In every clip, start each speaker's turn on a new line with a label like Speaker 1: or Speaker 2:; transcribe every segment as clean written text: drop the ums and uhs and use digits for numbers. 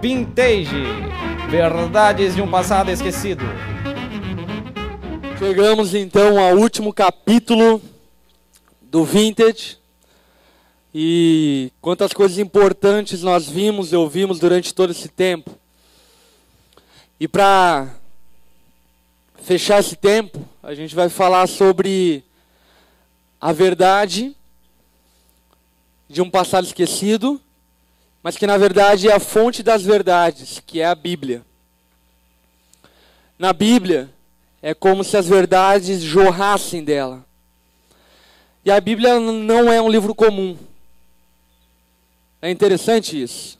Speaker 1: Vintage, verdades de um passado esquecido.
Speaker 2: Chegamos então ao último capítulo do Vintage. E quantas coisas importantes nós vimos e ouvimos durante todo esse tempo. E para fechar esse tempo, a gente vai falar sobre a verdade de um passado esquecido, mas que na verdade é a fonte das verdades, que é a Bíblia. Na Bíblia, é como se as verdades jorrassem dela. E a Bíblia não é um livro comum. É interessante isso.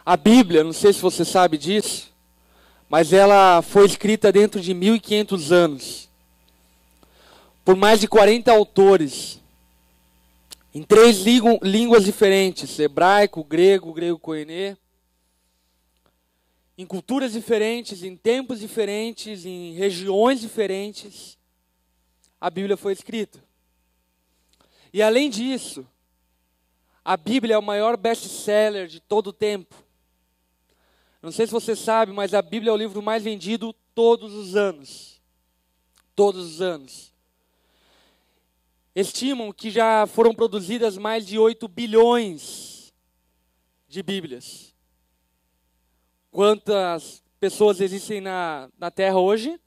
Speaker 2: A Bíblia, não sei se você sabe disso, mas ela foi escrita dentro de 1500 anos. Por mais de 40 autores. Em 3 línguas diferentes. Hebraico, grego koiné. Em culturas diferentes, em tempos diferentes, em regiões diferentes. A Bíblia foi escrita. E além disso, a Bíblia é o maior best-seller de todo o tempo. Não sei se você sabe, mas a Bíblia é o livro mais vendido todos os anos. Todos os anos. Estimam que já foram produzidas mais de 8 bilhões de Bíblias. Quantas pessoas existem na Terra hoje?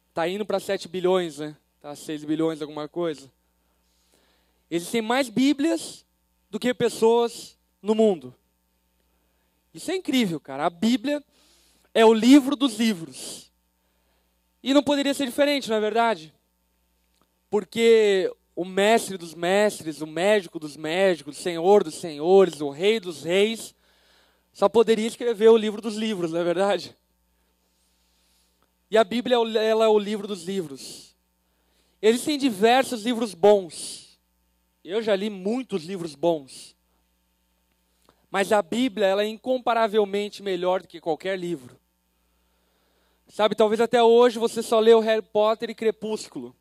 Speaker 2: Está indo para 7 bilhões, né? Está 6 bilhões, alguma coisa. Existem mais Bíblias do que pessoas no mundo. Isso é incrível, cara. A Bíblia é o livro dos livros. E não poderia ser diferente, não é verdade? Porque o mestre dos mestres, o médico dos médicos, o senhor dos senhores, o rei dos reis, só poderia escrever o livro dos livros, não é verdade? E a Bíblia ela é o livro dos livros. Existem diversos livros bons. Eu já li muitos livros bons. Mas a Bíblia, ela é incomparavelmente melhor do que qualquer livro. Sabe, talvez até hoje você só leu Harry Potter e Crepúsculo.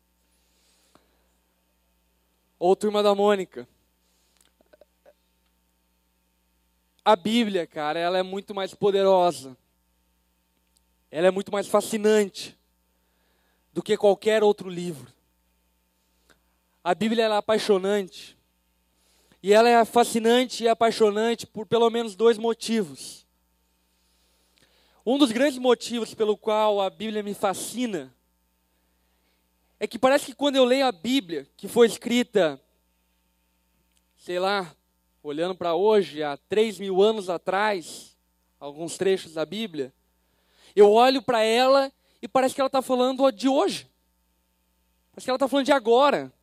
Speaker 2: Ou Turma da Mônica. A Bíblia, cara, ela é muito mais poderosa. Ela é muito mais fascinante do que qualquer outro livro. A Bíblia ela é apaixonante. E ela é fascinante e apaixonante por pelo menos 2 motivos. Um dos grandes motivos pelo qual a Bíblia me fascina é que parece que quando eu leio a Bíblia, que foi escrita, sei lá, olhando para hoje, há 3.000 anos atrás, alguns trechos da Bíblia, eu olho para ela e parece que ela está falando de hoje. Parece que ela está falando de agora.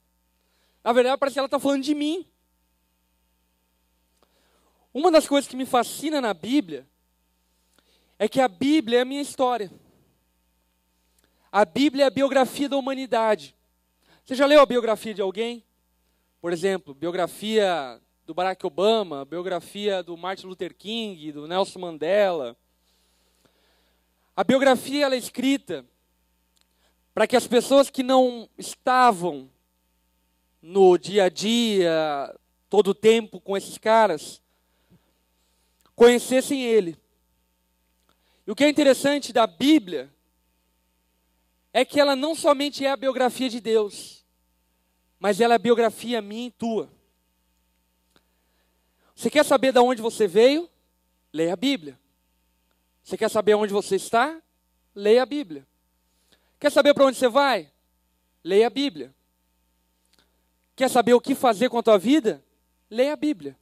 Speaker 2: Na verdade, parece que ela está falando de mim. Uma das coisas que me fascina na Bíblia é que a Bíblia é a minha história. A Bíblia é a biografia da humanidade. Você já leu a biografia de alguém? Por exemplo, biografia do Barack Obama, biografia do Martin Luther King, do Nelson Mandela. A biografia ela é escrita para que as pessoas que não estavam no dia a dia, todo o tempo com esses caras, conhecessem ele. E o que é interessante da Bíblia é que ela não somente é a biografia de Deus, mas ela é a biografia minha e tua. Você quer saber de onde você veio? Leia a Bíblia. Você quer saber onde você está? Leia a Bíblia. Quer saber para onde você vai? Leia a Bíblia. Quer saber o que fazer com a tua vida? Leia a Bíblia.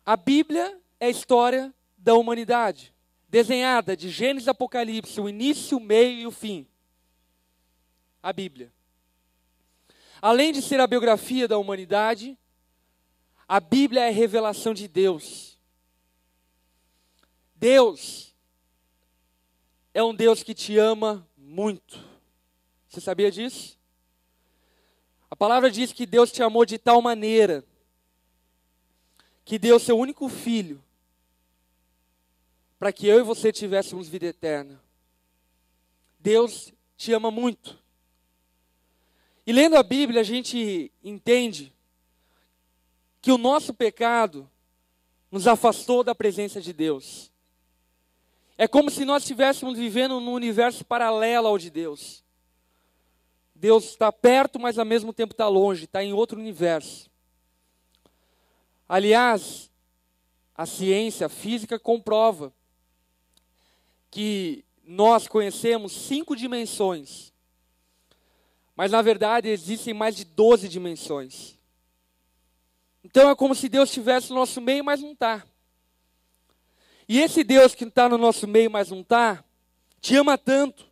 Speaker 2: A Bíblia é a história da humanidade, desenhada de Gênesis a Apocalipse, o início, o meio e o fim. A Bíblia. Além de ser a biografia da humanidade, a Bíblia é a revelação de Deus. Deus é um Deus que te ama muito. Você sabia disso? A palavra diz que Deus te amou de tal maneira que deu seu único filho para que eu e você tivéssemos vida eterna. Deus te ama muito. E lendo a Bíblia, a gente entende que o nosso pecado nos afastou da presença de Deus. É como se nós estivéssemos vivendo num universo paralelo ao de Deus. Deus está perto, mas ao mesmo tempo está longe, está em outro universo. Aliás, a ciência, a física comprova que nós conhecemos 5 dimensões, mas na verdade existem mais de 12 dimensões. Então é como se Deus estivesse no nosso meio, mas não está. E esse Deus que está no nosso meio, mas não está, te ama tanto,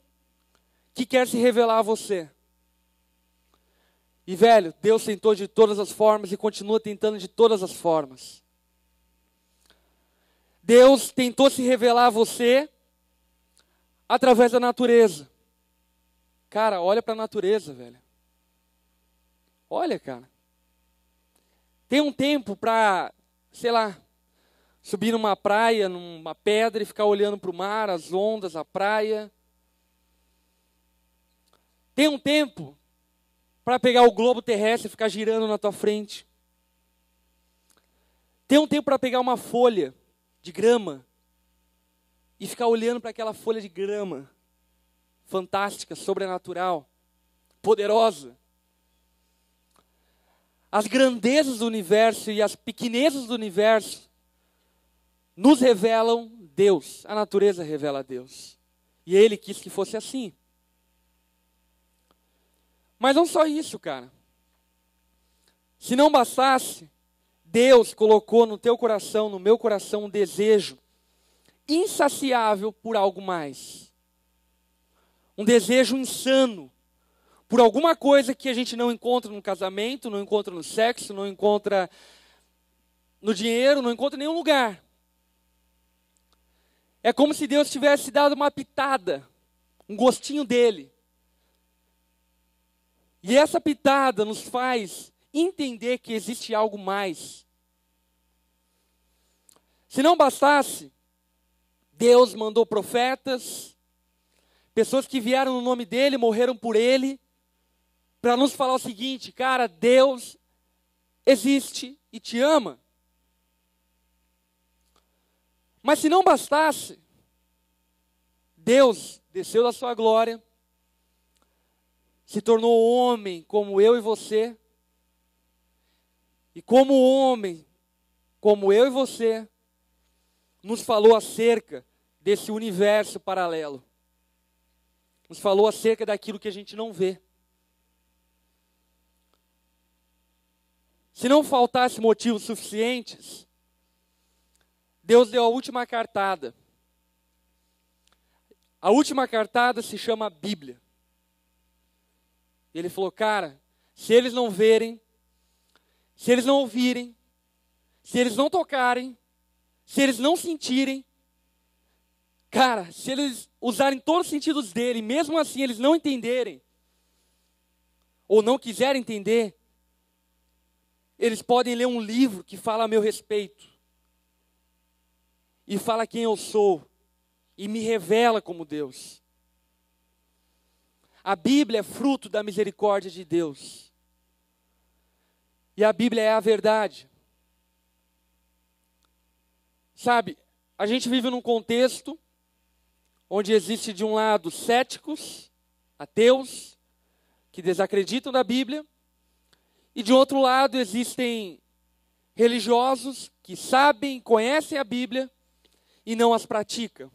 Speaker 2: que quer se revelar a você. E velho, Deus tentou de todas as formas e continua tentando de todas as formas. Deus tentou se revelar a você através da natureza. Cara, olha para a natureza, velho. Olha, cara. Tem um tempo para, sei lá, subir numa praia, numa pedra e ficar olhando para o mar, as ondas, a praia. Tem um tempo para pegar o globo terrestre e ficar girando na tua frente. Tem um tempo para pegar uma folha de grama e ficar olhando para aquela folha de grama fantástica, sobrenatural, poderosa. As grandezas do universo e as pequenezas do universo nos revelam Deus. A natureza revela Deus. E Ele quis que fosse assim. Mas não só isso, cara. Se não bastasse, Deus colocou no teu coração, no meu coração, um desejo insaciável por algo mais. Um desejo insano por alguma coisa que a gente não encontra no casamento, não encontra no sexo, não encontra no dinheiro, não encontra em nenhum lugar. É como se Deus tivesse dado uma pitada, um gostinho dele. E essa pitada nos faz entender que existe algo mais. Se não bastasse, Deus mandou profetas, pessoas que vieram no nome dele, morreram por ele, para nos falar o seguinte: cara, Deus existe e te ama. Mas se não bastasse, Deus desceu da sua glória, se tornou homem como eu e você, e como homem, como eu e você, nos falou acerca desse universo paralelo. Nos falou acerca daquilo que a gente não vê. Se não faltasse motivos suficientes, Deus deu a última cartada. A última cartada se chama Bíblia. Ele falou, cara, se eles não verem, se eles não ouvirem, se eles não tocarem, se eles não sentirem, cara, se eles usarem todos os sentidos dele, mesmo assim eles não entenderem, ou não quiserem entender, eles podem ler um livro que fala a meu respeito, e fala quem eu sou, e me revela como Deus. A Bíblia é fruto da misericórdia de Deus. E a Bíblia é a verdade. Sabe, a gente vive num contexto onde existe de um lado céticos, ateus, que desacreditam da Bíblia, e de outro lado existem religiosos que sabem, conhecem a Bíblia e não as praticam.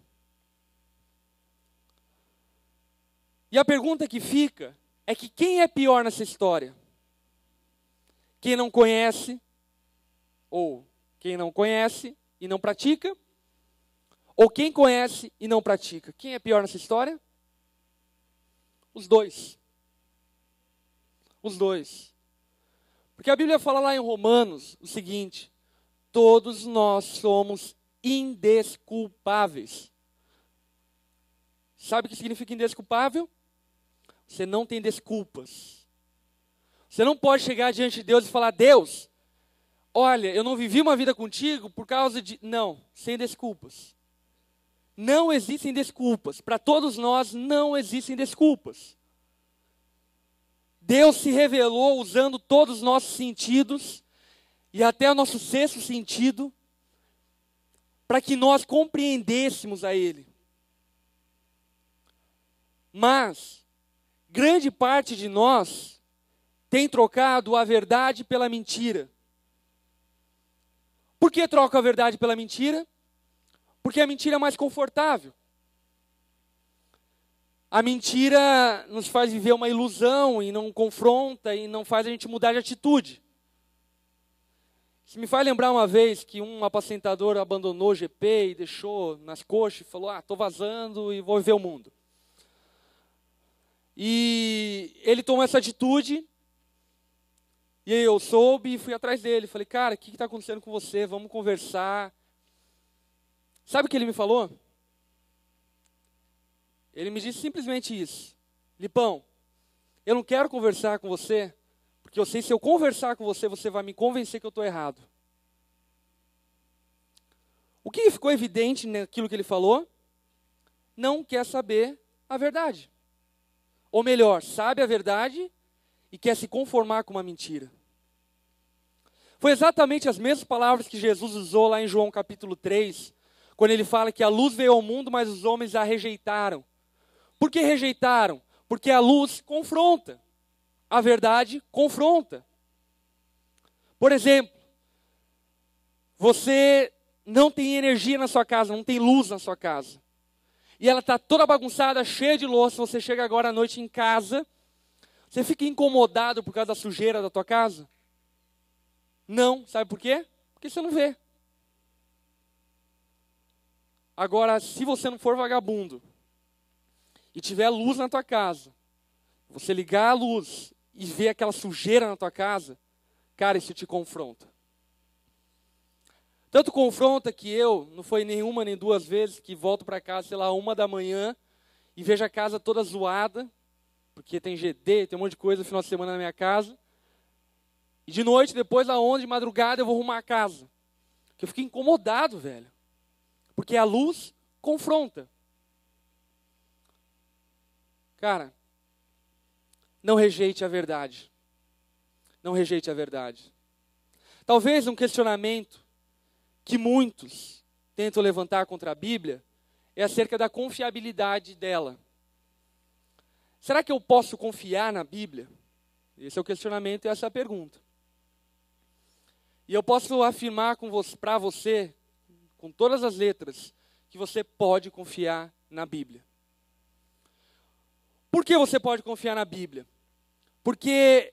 Speaker 2: E a pergunta que fica é que quem é pior nessa história? Quem não conhece, ou quem não conhece e não pratica, ou quem conhece e não pratica? Quem é pior nessa história? Os dois. Os dois. Porque a Bíblia fala lá em Romanos o seguinte: todos nós somos indesculpáveis. Sabe o que significa indesculpável? Você não tem desculpas. Você não pode chegar diante de Deus e falar, Deus, olha, eu não vivi uma vida contigo por causa de... Não, sem desculpas. Não existem desculpas. Para todos nós não existem desculpas. Deus se revelou usando todos os nossos sentidos e até o nosso sexto sentido, para que nós compreendêssemos a Ele. Mas, grande parte de nós tem trocado a verdade pela mentira. Por que troca a verdade pela mentira? Porque a mentira é mais confortável. A mentira nos faz viver uma ilusão e não confronta e não faz a gente mudar de atitude. Isso me faz lembrar uma vez que um apacentador abandonou o GP e deixou nas coxas e falou, estou vazando e vou viver o mundo. E ele tomou essa atitude, e aí eu soube e fui atrás dele. Falei, cara, o que está acontecendo com você? Vamos conversar. Sabe o que ele me falou? Ele me disse simplesmente isso. Lipão, eu não quero conversar com você, porque eu sei que se eu conversar com você, você vai me convencer que eu estou errado. O que ficou evidente naquilo que ele falou? Não quer saber a verdade. Ou melhor, sabe a verdade e quer se conformar com uma mentira. Foi exatamente as mesmas palavras que Jesus usou lá em João capítulo 3, quando ele fala que a luz veio ao mundo, mas os homens a rejeitaram. Por que rejeitaram? Porque a luz confronta. A verdade confronta. Por exemplo, você não tem energia na sua casa, não tem luz na sua casa. E ela está toda bagunçada, cheia de louça, você chega agora à noite em casa, você fica incomodado por causa da sujeira da tua casa? Não, sabe por quê? Porque você não vê. Agora, se você não for vagabundo, e tiver luz na tua casa, você ligar a luz e ver aquela sujeira na tua casa, cara, isso te confronta. Tanto confronta que eu, não foi nenhuma nem duas vezes, que volto para casa, sei lá, 1h e vejo a casa toda zoada, porque tem GD, tem um monte de coisa no final de semana na minha casa. E de noite, depois da 11 de madrugada, eu vou arrumar a casa. Porque eu fiquei incomodado, velho. Porque a luz confronta. Cara, não rejeite a verdade. Não rejeite a verdade. Talvez um questionamento que muitos tentam levantar contra a Bíblia é acerca da confiabilidade dela. Será que eu posso confiar na Bíblia? Esse é o questionamento e essa é a pergunta. E eu posso afirmar para você, com todas as letras, que você pode confiar na Bíblia. Por que você pode confiar na Bíblia? Porque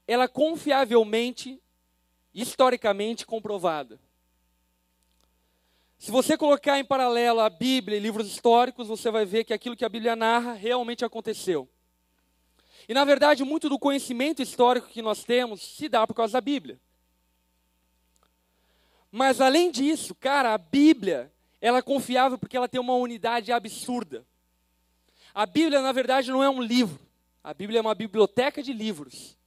Speaker 2: ela é confiavelmente, historicamente comprovada. Se você colocar em paralelo a Bíblia e livros históricos, você vai ver que aquilo que a Bíblia narra realmente aconteceu. E na verdade, muito do conhecimento histórico que nós temos se dá por causa da Bíblia. Mas além disso, cara, a Bíblia, ela é confiável porque ela tem uma unidade absurda. A Bíblia, na verdade, não é um livro. A Bíblia é uma biblioteca de livros.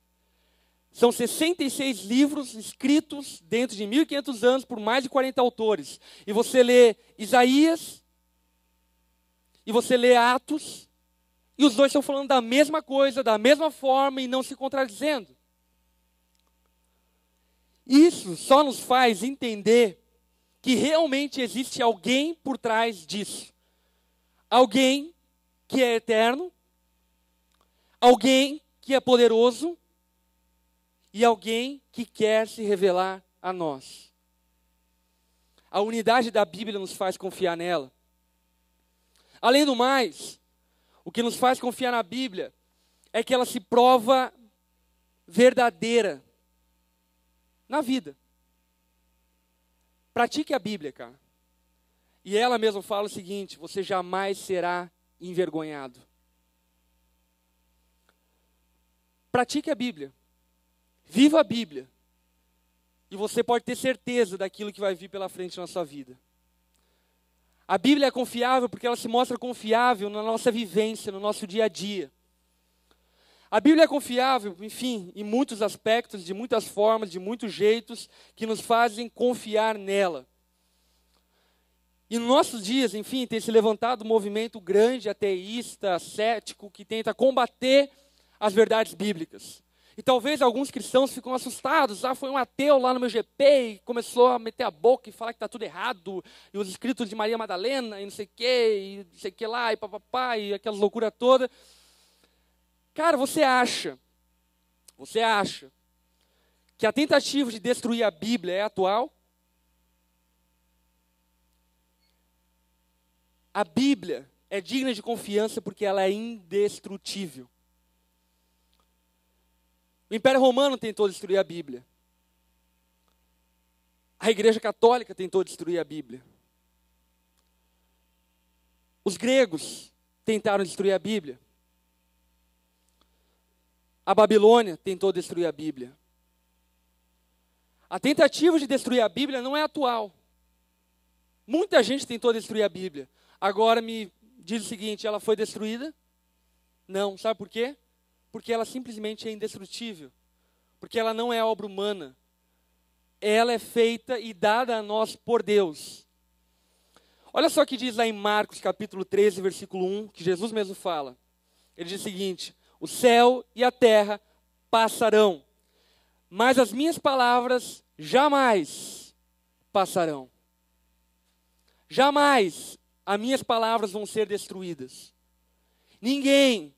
Speaker 2: São 66 livros escritos dentro de 1.500 anos por mais de 40 autores. E você lê Isaías, e você lê Atos, e os dois estão falando da mesma coisa, da mesma forma e não se contradizendo. Isso só nos faz entender que realmente existe alguém por trás disso. Alguém que é eterno, alguém que é poderoso e alguém que quer se revelar a nós. A unidade da Bíblia nos faz confiar nela. Além do mais, o que nos faz confiar na Bíblia é que ela se prova verdadeira na vida. Pratique a Bíblia, cara. E ela mesma fala o seguinte: você jamais será envergonhado. Pratique a Bíblia. Viva a Bíblia. E você pode ter certeza daquilo que vai vir pela frente na sua vida. A Bíblia é confiável porque ela se mostra confiável na nossa vivência, no nosso dia a dia. A Bíblia é confiável, enfim, em muitos aspectos, de muitas formas, de muitos jeitos, que nos fazem confiar nela. E nos nossos dias, enfim, tem se levantado um movimento grande, ateísta, cético, que tenta combater as verdades bíblicas. E talvez alguns cristãos ficam assustados. Foi um ateu lá no meu GP e começou a meter a boca e falar que está tudo errado. E os escritos de Maria Madalena e não sei o quê, e não sei o que lá, e papapá, e aquela loucura toda. Cara, você acha que a tentativa de destruir a Bíblia é atual? A Bíblia é digna de confiança porque ela é indestrutível. O Império Romano tentou destruir a Bíblia. A Igreja Católica tentou destruir a Bíblia. Os gregos tentaram destruir a Bíblia. A Babilônia tentou destruir a Bíblia. A tentativa de destruir a Bíblia não é atual. Muita gente tentou destruir a Bíblia. Agora me diz o seguinte, ela foi destruída? Não, sabe por quê? Porque ela simplesmente é indestrutível. Porque ela não é obra humana. Ela é feita e dada a nós por Deus. Olha só o que diz lá em Marcos capítulo 13, versículo 1, que Jesus mesmo fala. Ele diz o seguinte, o céu e a terra passarão, mas as minhas palavras jamais passarão. Jamais as minhas palavras vão ser destruídas. Ninguém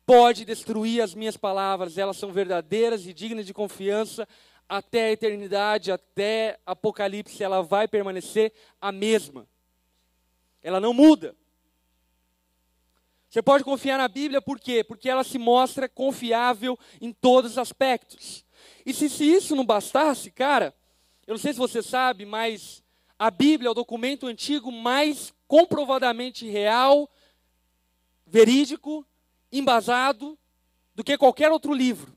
Speaker 2: pode destruir as minhas palavras, elas são verdadeiras e dignas de confiança até a eternidade, até Apocalipse, ela vai permanecer a mesma. Ela não muda. Você pode confiar na Bíblia por quê? Porque ela se mostra confiável em todos os aspectos. E se isso não bastasse, cara, eu não sei se você sabe, mas a Bíblia é o documento antigo mais comprovadamente real, verídico, embasado do que qualquer outro livro.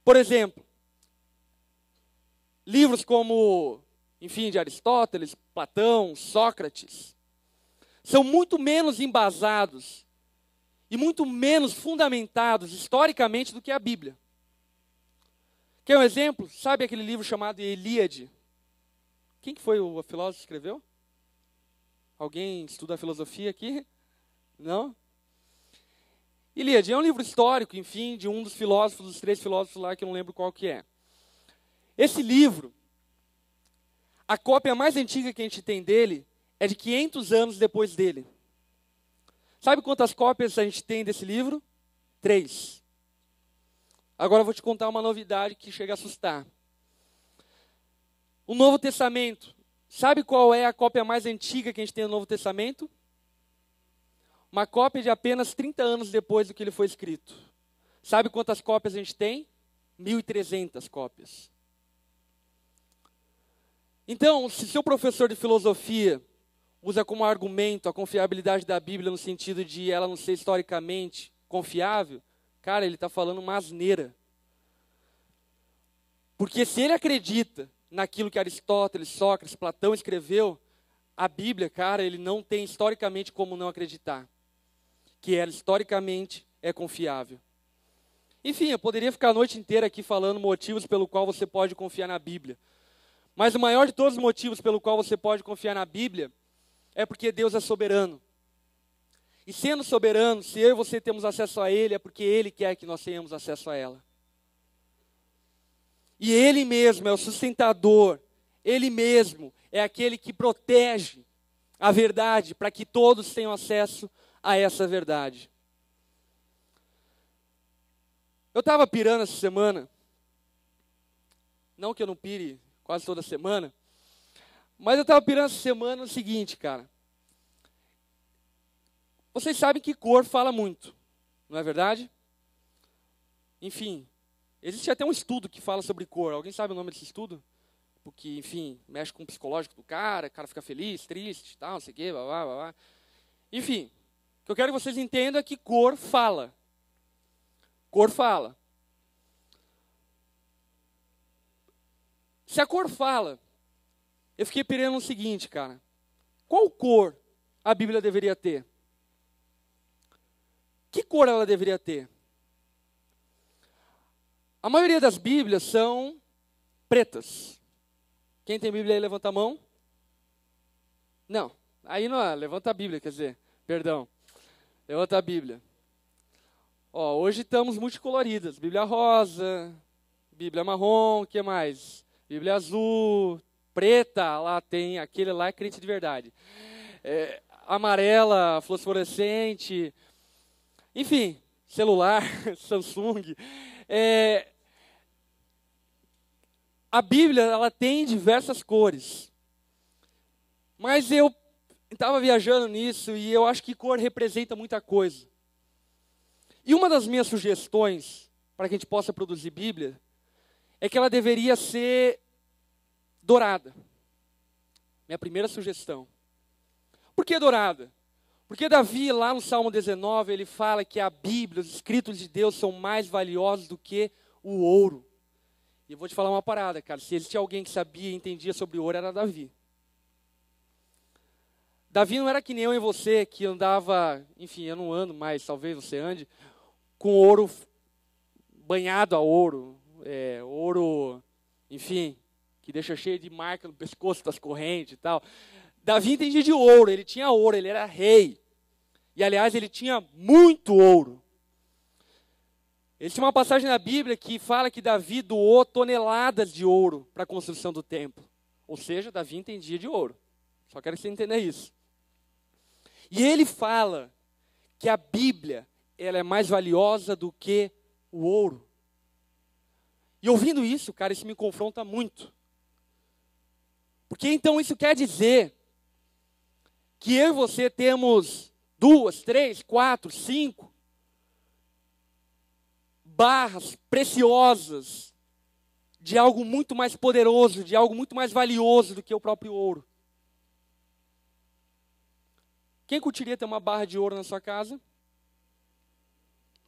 Speaker 2: Por exemplo, livros como, enfim, de Aristóteles, Platão, Sócrates, são muito menos embasados e muito menos fundamentados historicamente do que a Bíblia. Quer um exemplo? Sabe aquele livro chamado Ilíade? Quem que foi o filósofo que escreveu? Alguém estuda filosofia aqui? Não? Ilíade é um livro histórico, enfim, de um dos filósofos, dos 3 filósofos lá, que eu não lembro qual que é. Esse livro, a cópia mais antiga que a gente tem dele é de 500 anos depois dele. Sabe quantas cópias a gente tem desse livro? 3. Agora eu vou te contar uma novidade que chega a assustar. O Novo Testamento. Sabe qual é a cópia mais antiga que a gente tem no Novo Testamento? Uma cópia de apenas 30 anos depois do que ele foi escrito. Sabe quantas cópias a gente tem? 1.300 cópias. Então, se seu professor de filosofia usa como argumento a confiabilidade da Bíblia no sentido de ela não ser historicamente confiável, cara, ele está falando uma asneira. Porque se ele acredita naquilo que Aristóteles, Sócrates, Platão escreveu, a Bíblia, cara, ele não tem historicamente como não acreditar. Que ela historicamente é confiável. Enfim, eu poderia ficar a noite inteira aqui falando motivos pelo qual você pode confiar na Bíblia. Mas o maior de todos os motivos pelo qual você pode confiar na Bíblia é porque Deus é soberano. E sendo soberano, se eu e você temos acesso a Ele, é porque Ele quer que nós tenhamos acesso a ela. E Ele mesmo é o sustentador, Ele mesmo é aquele que protege a verdade para que todos tenham acesso a essa verdade. Eu estava pirando essa semana, não que eu não pire quase toda semana, mas eu estava pirando essa semana no seguinte, cara. Vocês sabem que cor fala muito, não é verdade? Enfim, existe até um estudo que fala sobre cor. Alguém sabe o nome desse estudo? Porque, enfim, mexe com o psicológico do cara, o cara fica feliz, triste, tal, não sei o quê, blá, blá, blá, blá. Enfim, o que eu quero que vocês entendam é que cor fala. Cor fala. Se a cor fala, eu fiquei pirando no seguinte, cara. Qual cor a Bíblia deveria ter? Que cor ela deveria ter? A maioria das Bíblias são pretas. Quem tem Bíblia aí, levanta a mão. Não, aí não é, levanta a Bíblia, quer dizer, perdão. Levanta a Bíblia. Ó, hoje estamos multicoloridas. Bíblia rosa, Bíblia marrom, o que mais? Bíblia azul, preta, lá tem, aquele lá é crente de verdade. Amarela, fluorescente, enfim, celular, Samsung. A Bíblia, ela tem diversas cores. Mas eu estava viajando nisso e eu acho que cor representa muita coisa. E uma das minhas sugestões para que a gente possa produzir Bíblia é que ela deveria ser dourada. Minha primeira sugestão. Por que dourada? Porque Davi, lá no Salmo 19, ele fala que a Bíblia, os escritos de Deus são mais valiosos do que o ouro. E eu vou te falar uma parada, cara. Se existia alguém que sabia e entendia sobre ouro, era Davi. Davi não era que nem eu e você, que andava, enfim, eu não ando mais, talvez você ande, com ouro banhado a ouro, ouro, enfim, que deixa cheio de marca no pescoço das correntes e tal. Davi entendia de ouro, ele tinha ouro, ele era rei. E, aliás, ele tinha muito ouro. Existe uma passagem na Bíblia que fala que Davi doou toneladas de ouro para a construção do templo. Ou seja, Davi entendia de ouro. Só quero que você entenda isso. E ele fala que a Bíblia ela é mais valiosa do que o ouro. E ouvindo isso, cara, isso me confronta muito. Porque então isso quer dizer que eu e você temos 2, 3, 4, 5 barras preciosas de algo muito mais poderoso, de algo muito mais valioso do que o próprio ouro. Quem curtiria ter uma barra de ouro na sua casa?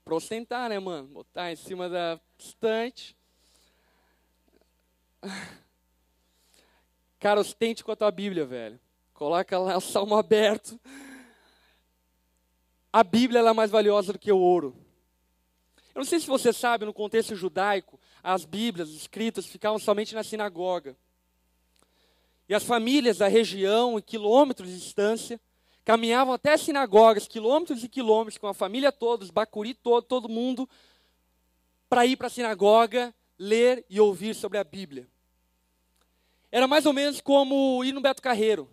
Speaker 2: Pra ostentar, né, mano? Botar em cima da estante. Cara, ostente com a tua Bíblia, velho. Coloca lá o salmo aberto. A Bíblia ela é mais valiosa do que o ouro. Eu não sei se você sabe, no contexto judaico, as Bíblias escritas ficavam somente na sinagoga. E as famílias da região, em quilômetros de distância, caminhavam até as sinagogas, quilômetros e quilômetros, com a família toda, os bacuri todo mundo, para ir para a sinagoga, ler e ouvir sobre a Bíblia. Era mais ou menos como ir no Beto Carreiro.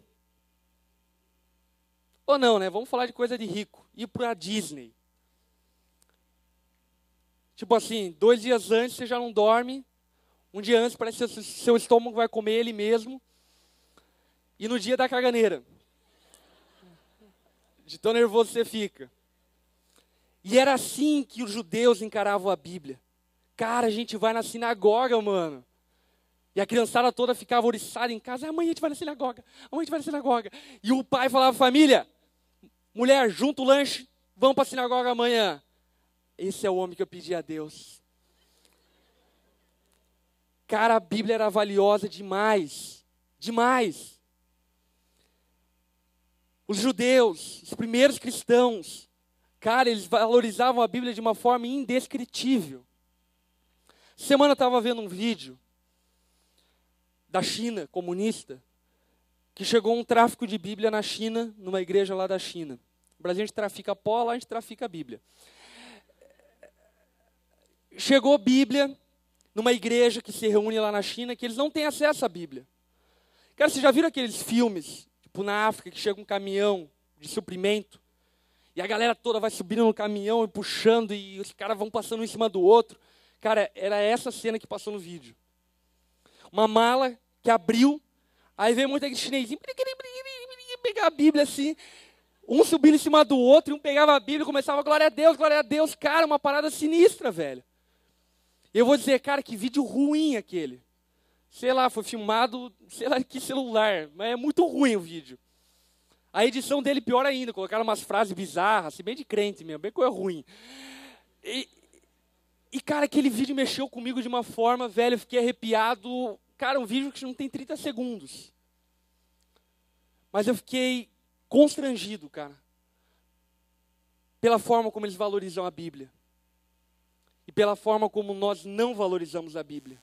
Speaker 2: Ou não, né? Vamos falar de coisa de rico. Ir para a Disney. Tipo assim, 2 dias antes você já não dorme. Um dia antes parece que seu estômago vai comer ele mesmo. E no dia da caganeira. De tão nervoso você fica. E era assim que os judeus encaravam a Bíblia. Cara, a gente vai na sinagoga, mano. E a criançada toda ficava oriçada em casa. Amanhã a gente vai na sinagoga. Amanhã a gente vai na sinagoga. E o pai falava, família, mulher, junta o lanche, vamos para a sinagoga amanhã. Esse é o homem que eu pedi a Deus. Cara, a Bíblia era valiosa demais. Demais. Os judeus, os primeiros cristãos, cara, eles valorizavam a Bíblia de uma forma indescritível. Semana eu estava vendo um vídeo da China comunista, que chegou um tráfico de Bíblia na China, numa igreja lá da China. No Brasil a gente trafica pó, lá a gente trafica a Bíblia. Chegou Bíblia numa igreja que se reúne lá na China, que eles não têm acesso à Bíblia. Cara, vocês já viram aqueles filmes, tipo na África, que chega um caminhão de suprimento, e a galera toda vai subindo no caminhão e puxando, e os caras vão passando um em cima do outro. Cara, era essa cena que passou no vídeo. Uma mala que abriu, aí veio muito aquele chinesinho, pegar a Bíblia assim, um subindo em cima do outro, e um pegava a Bíblia e começava, glória a Deus, cara, uma parada sinistra, velho. Eu vou dizer, cara, que vídeo ruim aquele. Sei lá, foi filmado, sei lá que celular, mas é muito ruim o vídeo. A edição dele pior ainda, colocaram umas frases bizarras, assim, bem de crente mesmo, bem coisa ruim. E, cara, aquele vídeo mexeu comigo de uma forma, velho, eu fiquei arrepiado. Cara, um vídeo que não tem 30 segundos. Mas eu fiquei constrangido, cara, pela forma como eles valorizam a Bíblia. E pela forma como nós não valorizamos a Bíblia.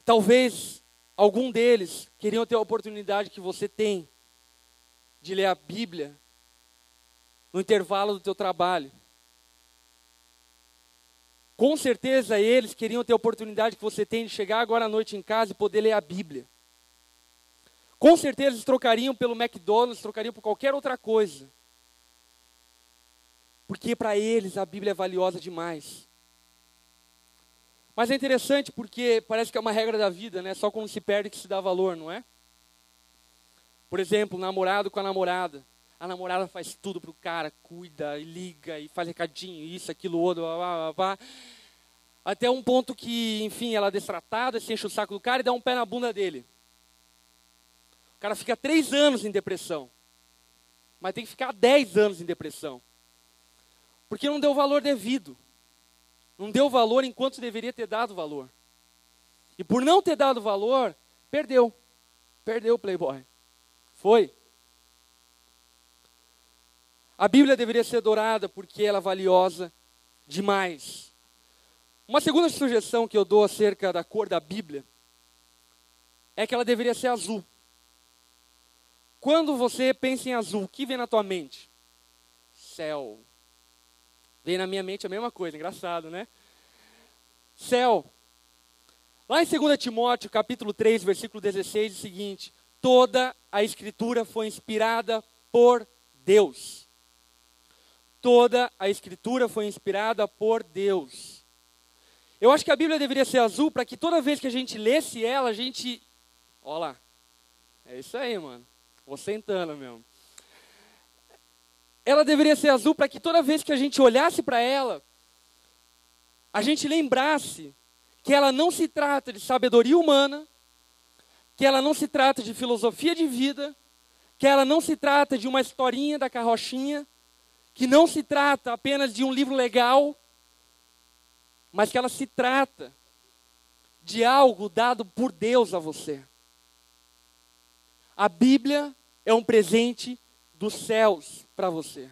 Speaker 2: Talvez algum deles queriam ter a oportunidade que você tem de ler a Bíblia no intervalo do teu trabalho. Com certeza eles queriam ter a oportunidade que você tem de chegar agora à noite em casa e poder ler a Bíblia. Com certeza eles trocariam pelo McDonald's, trocariam por qualquer outra coisa. Porque para eles a Bíblia é valiosa demais. Mas é interessante porque parece que é uma regra da vida, né? Só quando se perde que se dá valor, não é? Por exemplo, namorado com a namorada. A namorada faz tudo pro cara, cuida, e liga, e faz recadinho, isso, aquilo, outro, blá, blá, blá, blá. Até um ponto que, enfim, ela é destratada, se enche o saco do cara e dá um pé na bunda dele. O cara fica 3 anos em depressão. Mas tem que ficar 10 anos em depressão. Porque não deu valor devido. Não deu valor enquanto deveria ter dado valor. E por não ter dado valor, perdeu. Perdeu o playboy. Foi. A Bíblia deveria ser adorada porque ela é valiosa demais. Uma segunda sugestão que eu dou acerca da cor da Bíblia é que ela deveria ser azul. Quando você pensa em azul, o que vem na tua mente? Céu. Vem na minha mente a mesma coisa, engraçado, né? Céu. Lá em 2 Timóteo, capítulo 3, versículo 16, é o seguinte: toda a Escritura foi inspirada por Deus. Toda a Escritura foi inspirada por Deus. Eu acho que a Bíblia deveria ser azul para que toda vez que a gente lesse ela, a gente... Olha lá. É isso aí, mano. Vou sentando mesmo. Ela deveria ser azul para que toda vez que a gente olhasse para ela, a gente lembrasse que ela não se trata de sabedoria humana, que ela não se trata de filosofia de vida, que ela não se trata de uma historinha da carrochinha, que não se trata apenas de um livro legal, mas que ela se trata de algo dado por Deus a você. A Bíblia é um presente dos céus para você.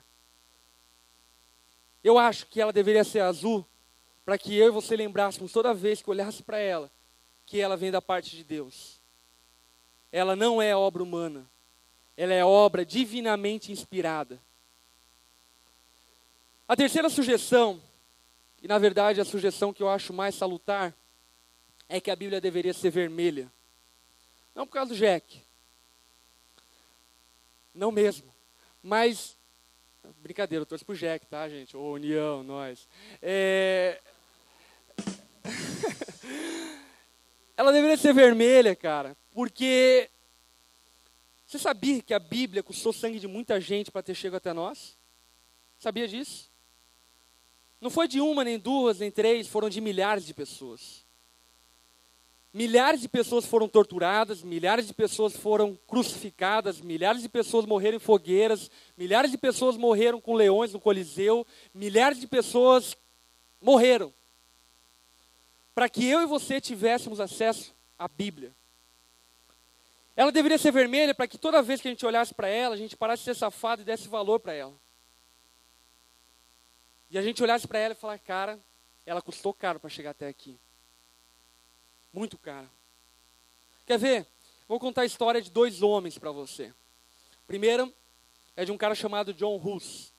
Speaker 2: Eu acho que ela deveria ser azul para que eu e você lembrássemos toda vez que olhasse para ela, que ela vem da parte de Deus. Ela não é obra humana, ela é obra divinamente inspirada. A terceira sugestão, e na verdade a sugestão que eu acho mais salutar, é que a Bíblia deveria ser vermelha. Não por causa do Jack. Não mesmo. Mas, brincadeira, eu torço pro Jack, tá, gente? Ô, União, nós. Ela deveria ser vermelha, cara, porque você sabia que a Bíblia custou sangue de muita gente para ter chegado até nós? Sabia disso? Não foi de uma, nem duas, nem três, foram de milhares de pessoas. Milhares de pessoas foram torturadas, milhares de pessoas foram crucificadas, milhares de pessoas morreram em fogueiras, milhares de pessoas morreram com leões no Coliseu, milhares de pessoas morreram para que eu e você tivéssemos acesso à Bíblia. Ela deveria ser vermelha para que toda vez que a gente olhasse para ela, a gente parasse de ser safado e desse valor para ela. E a gente olhasse para ela e falasse, cara, ela custou caro para chegar até aqui. Muito caro. Quer ver? Vou contar a história de 2 homens para você. Primeiro é de um cara chamado John Hus.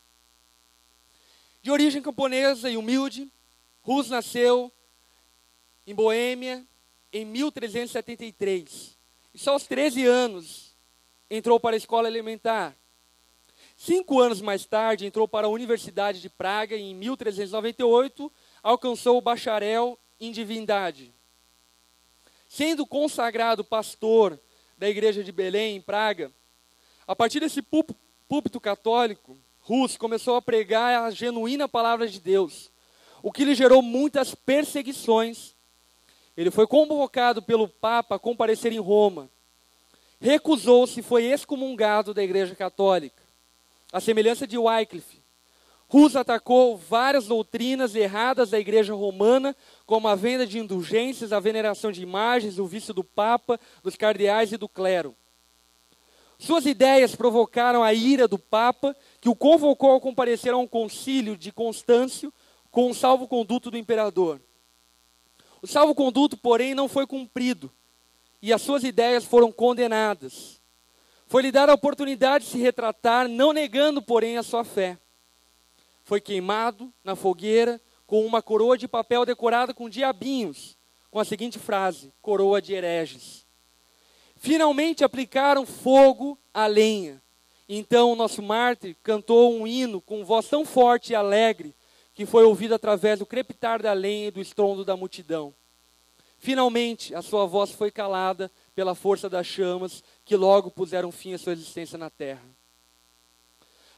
Speaker 2: De origem camponesa e humilde, Hus nasceu em Boêmia em 1373. E só aos 13 anos entrou para a escola elementar. 5 anos mais tarde entrou para a Universidade de Praga e em 1398 alcançou o bacharel em divindade. Sendo consagrado pastor da igreja de Belém, em Praga, a partir desse púlpito católico, Hus começou a pregar a genuína palavra de Deus, o que lhe gerou muitas perseguições. Ele foi convocado pelo Papa a comparecer em Roma. Recusou-se e foi excomungado da igreja católica. À semelhança de Wycliffe, Hus atacou várias doutrinas erradas da igreja romana, como a venda de indulgências, a veneração de imagens, o vício do Papa, dos cardeais e do clero. Suas ideias provocaram a ira do Papa, que o convocou a comparecer a um concílio de Constâncio com o salvo-conduto do imperador. O salvo-conduto, porém, não foi cumprido, e as suas ideias foram condenadas. Foi-lhe dada a oportunidade de se retratar, não negando, porém, a sua fé. Foi queimado na fogueira, com uma coroa de papel decorada com diabinhos, com a seguinte frase: coroa de hereges. Finalmente aplicaram fogo à lenha. Então o nosso mártir cantou um hino com voz tão forte e alegre que foi ouvido através do crepitar da lenha e do estrondo da multidão. Finalmente a sua voz foi calada pela força das chamas que logo puseram fim à sua existência na terra.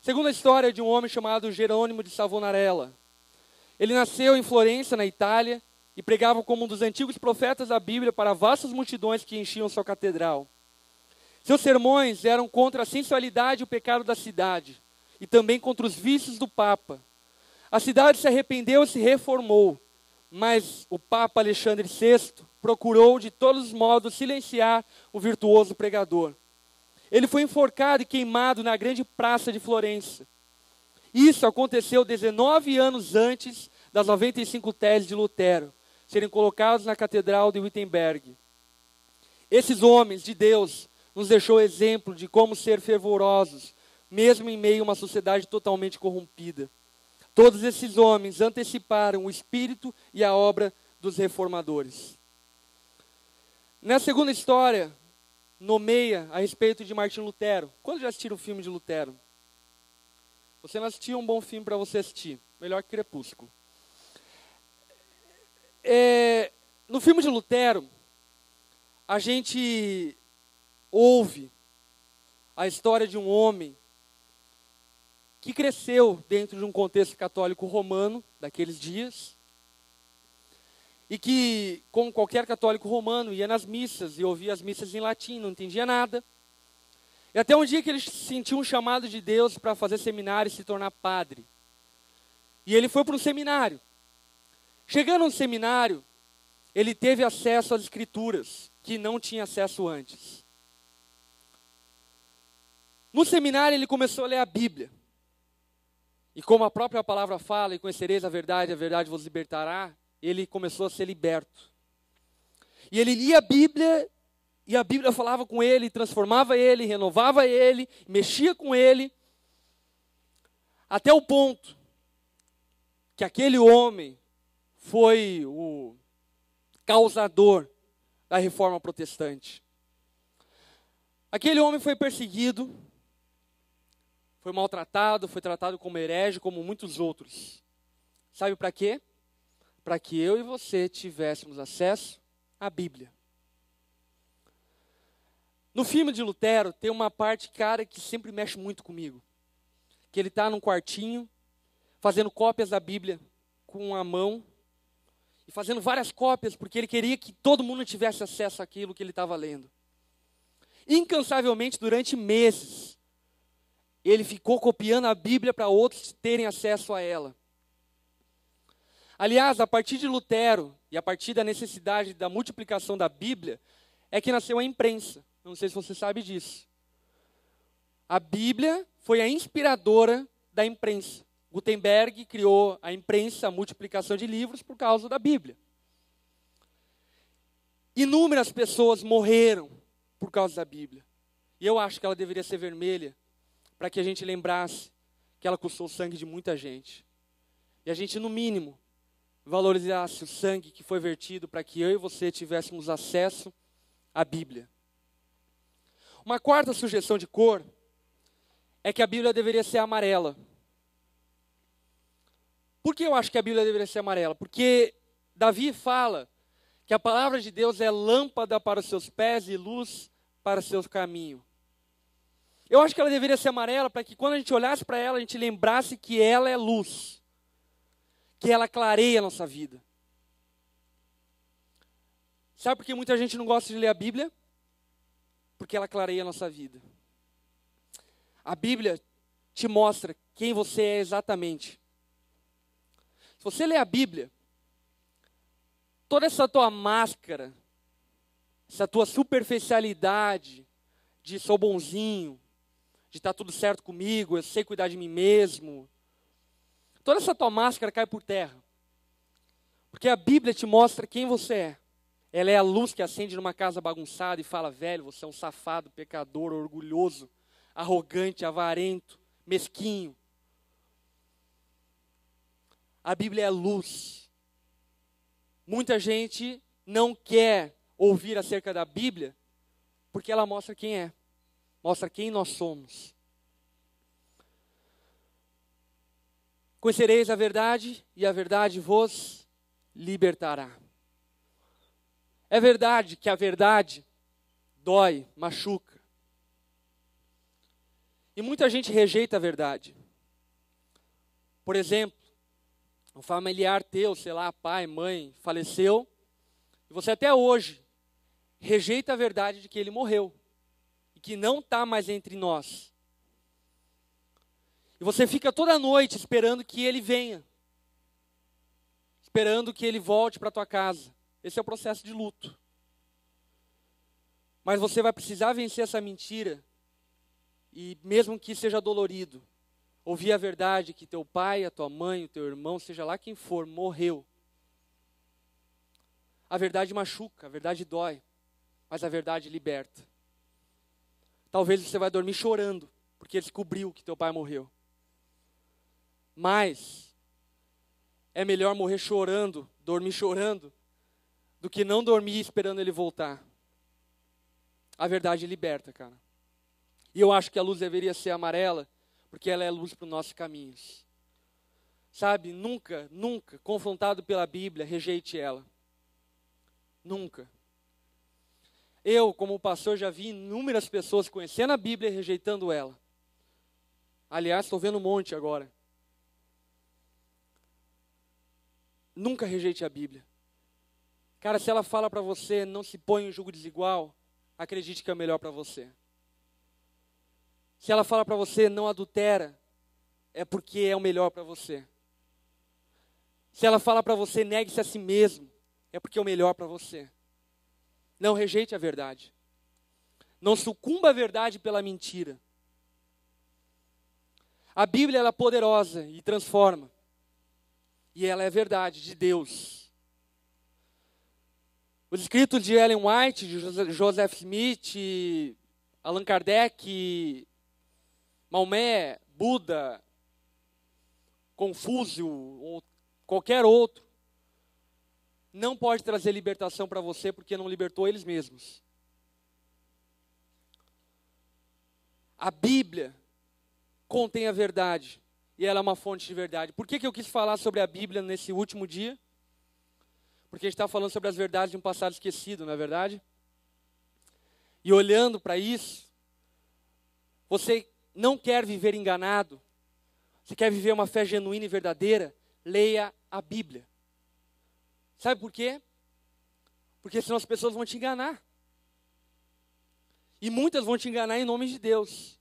Speaker 2: Segundo a história de um homem chamado Jerônimo de Savonarella. Ele nasceu em Florença, na Itália, e pregava como um dos antigos profetas da Bíblia para vastas multidões que enchiam sua catedral. Seus sermões eram contra a sensualidade e o pecado da cidade, e também contra os vícios do Papa. A cidade se arrependeu e se reformou, mas o Papa Alexandre VI procurou de todos os modos silenciar o virtuoso pregador. Ele foi enforcado e queimado na grande praça de Florença. Isso aconteceu 19 anos antes das 95 teses de Lutero serem colocados na Catedral de Wittenberg. Esses homens de Deus nos deixou exemplo de como ser fervorosos, mesmo em meio a uma sociedade totalmente corrompida. Todos esses homens anteciparam o espírito e a obra dos reformadores. Na segunda história, nomeia a respeito de Martim Lutero. Quando já assistiram o filme de Lutero? Você não assistiu, um bom filme para você assistir. Melhor que Crepúsculo. No filme de Lutero, a gente ouve a história de um homem que cresceu dentro de um contexto católico romano daqueles dias e que, como qualquer católico romano, ia nas missas e ouvia as missas em latim, não entendia nada. E até um dia que ele sentiu um chamado de Deus para fazer seminário e se tornar padre. E ele foi para um seminário. Chegando no seminário, ele teve acesso às escrituras, que não tinha acesso antes. No seminário ele começou a ler a Bíblia. E como a própria palavra fala, e conhecereis a verdade vos libertará, ele começou a ser liberto. E ele lia a Bíblia, e a Bíblia falava com ele, transformava ele, renovava ele, mexia com ele, até o ponto que aquele homem foi o causador da reforma protestante. Aquele homem foi perseguido, foi maltratado, foi tratado como herege, como muitos outros. Sabe para quê? Para que eu e você tivéssemos acesso à Bíblia. No filme de Lutero tem uma parte, cara, que sempre mexe muito comigo. Que ele está num quartinho, fazendo cópias da Bíblia com a mão, e fazendo várias cópias, porque ele queria que todo mundo tivesse acesso àquilo que ele estava lendo. Incansavelmente, durante meses, ele ficou copiando a Bíblia para outros terem acesso a ela. Aliás, a partir de Lutero, e a partir da necessidade da multiplicação da Bíblia, é que nasceu a imprensa. Não sei se você sabe disso. A Bíblia foi a inspiradora da imprensa. Gutenberg criou a imprensa, a multiplicação de livros, por causa da Bíblia. Inúmeras pessoas morreram por causa da Bíblia. E eu acho que ela deveria ser vermelha, para que a gente lembrasse que ela custou o sangue de muita gente. E a gente, no mínimo, valorizasse o sangue que foi vertido para que eu e você tivéssemos acesso à Bíblia. Uma quarta sugestão de cor é que a Bíblia deveria ser amarela. Por que eu acho que a Bíblia deveria ser amarela? Porque Davi fala que a palavra de Deus é lâmpada para os seus pés e luz para o seu caminho. Eu acho que ela deveria ser amarela para que quando a gente olhasse para ela, a gente lembrasse que ela é luz, que ela clareia a nossa vida. Sabe por que muita gente não gosta de ler a Bíblia? Porque ela clareia a nossa vida. A Bíblia te mostra quem você é exatamente. Se você ler a Bíblia, toda essa tua máscara, essa tua superficialidade de sou bonzinho, de estar tudo certo comigo, eu sei cuidar de mim mesmo, toda essa tua máscara cai por terra. Porque a Bíblia te mostra quem você é. Ela é a luz que acende numa casa bagunçada e fala, velho, você é um safado, pecador, orgulhoso, arrogante, avarento, mesquinho. A Bíblia é luz. Muita gente não quer ouvir acerca da Bíblia porque ela mostra quem é, mostra quem nós somos. Conhecereis a verdade e a verdade vos libertará. É verdade que a verdade dói, machuca. E muita gente rejeita a verdade. Por exemplo, um familiar teu, sei lá, pai, mãe, faleceu, e você até hoje rejeita a verdade de que ele morreu, e que não está mais entre nós. E você fica toda noite esperando que ele venha, esperando que ele volte para a tua casa. Esse é o processo de luto. Mas você vai precisar vencer essa mentira, e mesmo que seja dolorido, ouvir a verdade que teu pai, a tua mãe, o teu irmão, seja lá quem for, morreu. A verdade machuca, a verdade dói, mas a verdade liberta. Talvez você vai dormir chorando, porque descobriu que teu pai morreu. Mas é melhor morrer chorando, dormir chorando, do que não dormir esperando ele voltar. A verdade liberta, cara. E eu acho que a luz deveria ser amarela, porque ela é luz para os nossos caminhos. Sabe, nunca, confrontado pela Bíblia, rejeite ela. Nunca. Eu, como pastor, já vi inúmeras pessoas conhecendo a Bíblia e rejeitando ela. Aliás, estou vendo um monte agora. Nunca rejeite a Bíblia. Cara, se ela fala para você, não se põe em julgo desigual, acredite que é o melhor para você. Se ela fala para você, não adultera, é porque é o melhor para você. Se ela fala para você, negue-se a si mesmo, é porque é o melhor para você. Não rejeite a verdade. Não sucumba à verdade pela mentira. A Bíblia ela é poderosa e transforma. E ela é verdade de Deus. Os escritos de Ellen White, de Joseph Smith, Allan Kardec, Maomé, Buda, Confúcio ou qualquer outro, não pode trazer libertação para você porque não libertou eles mesmos. A Bíblia contém a verdade e ela é uma fonte de verdade. Por que eu quis falar sobre a Bíblia nesse último dia? Porque a gente está falando sobre as verdades de um passado esquecido, não é verdade? E olhando para isso, você não quer viver enganado, você quer viver uma fé genuína e verdadeira, leia a Bíblia. Sabe por quê? Porque senão as pessoas vão te enganar. E muitas vão te enganar em nome de Deus.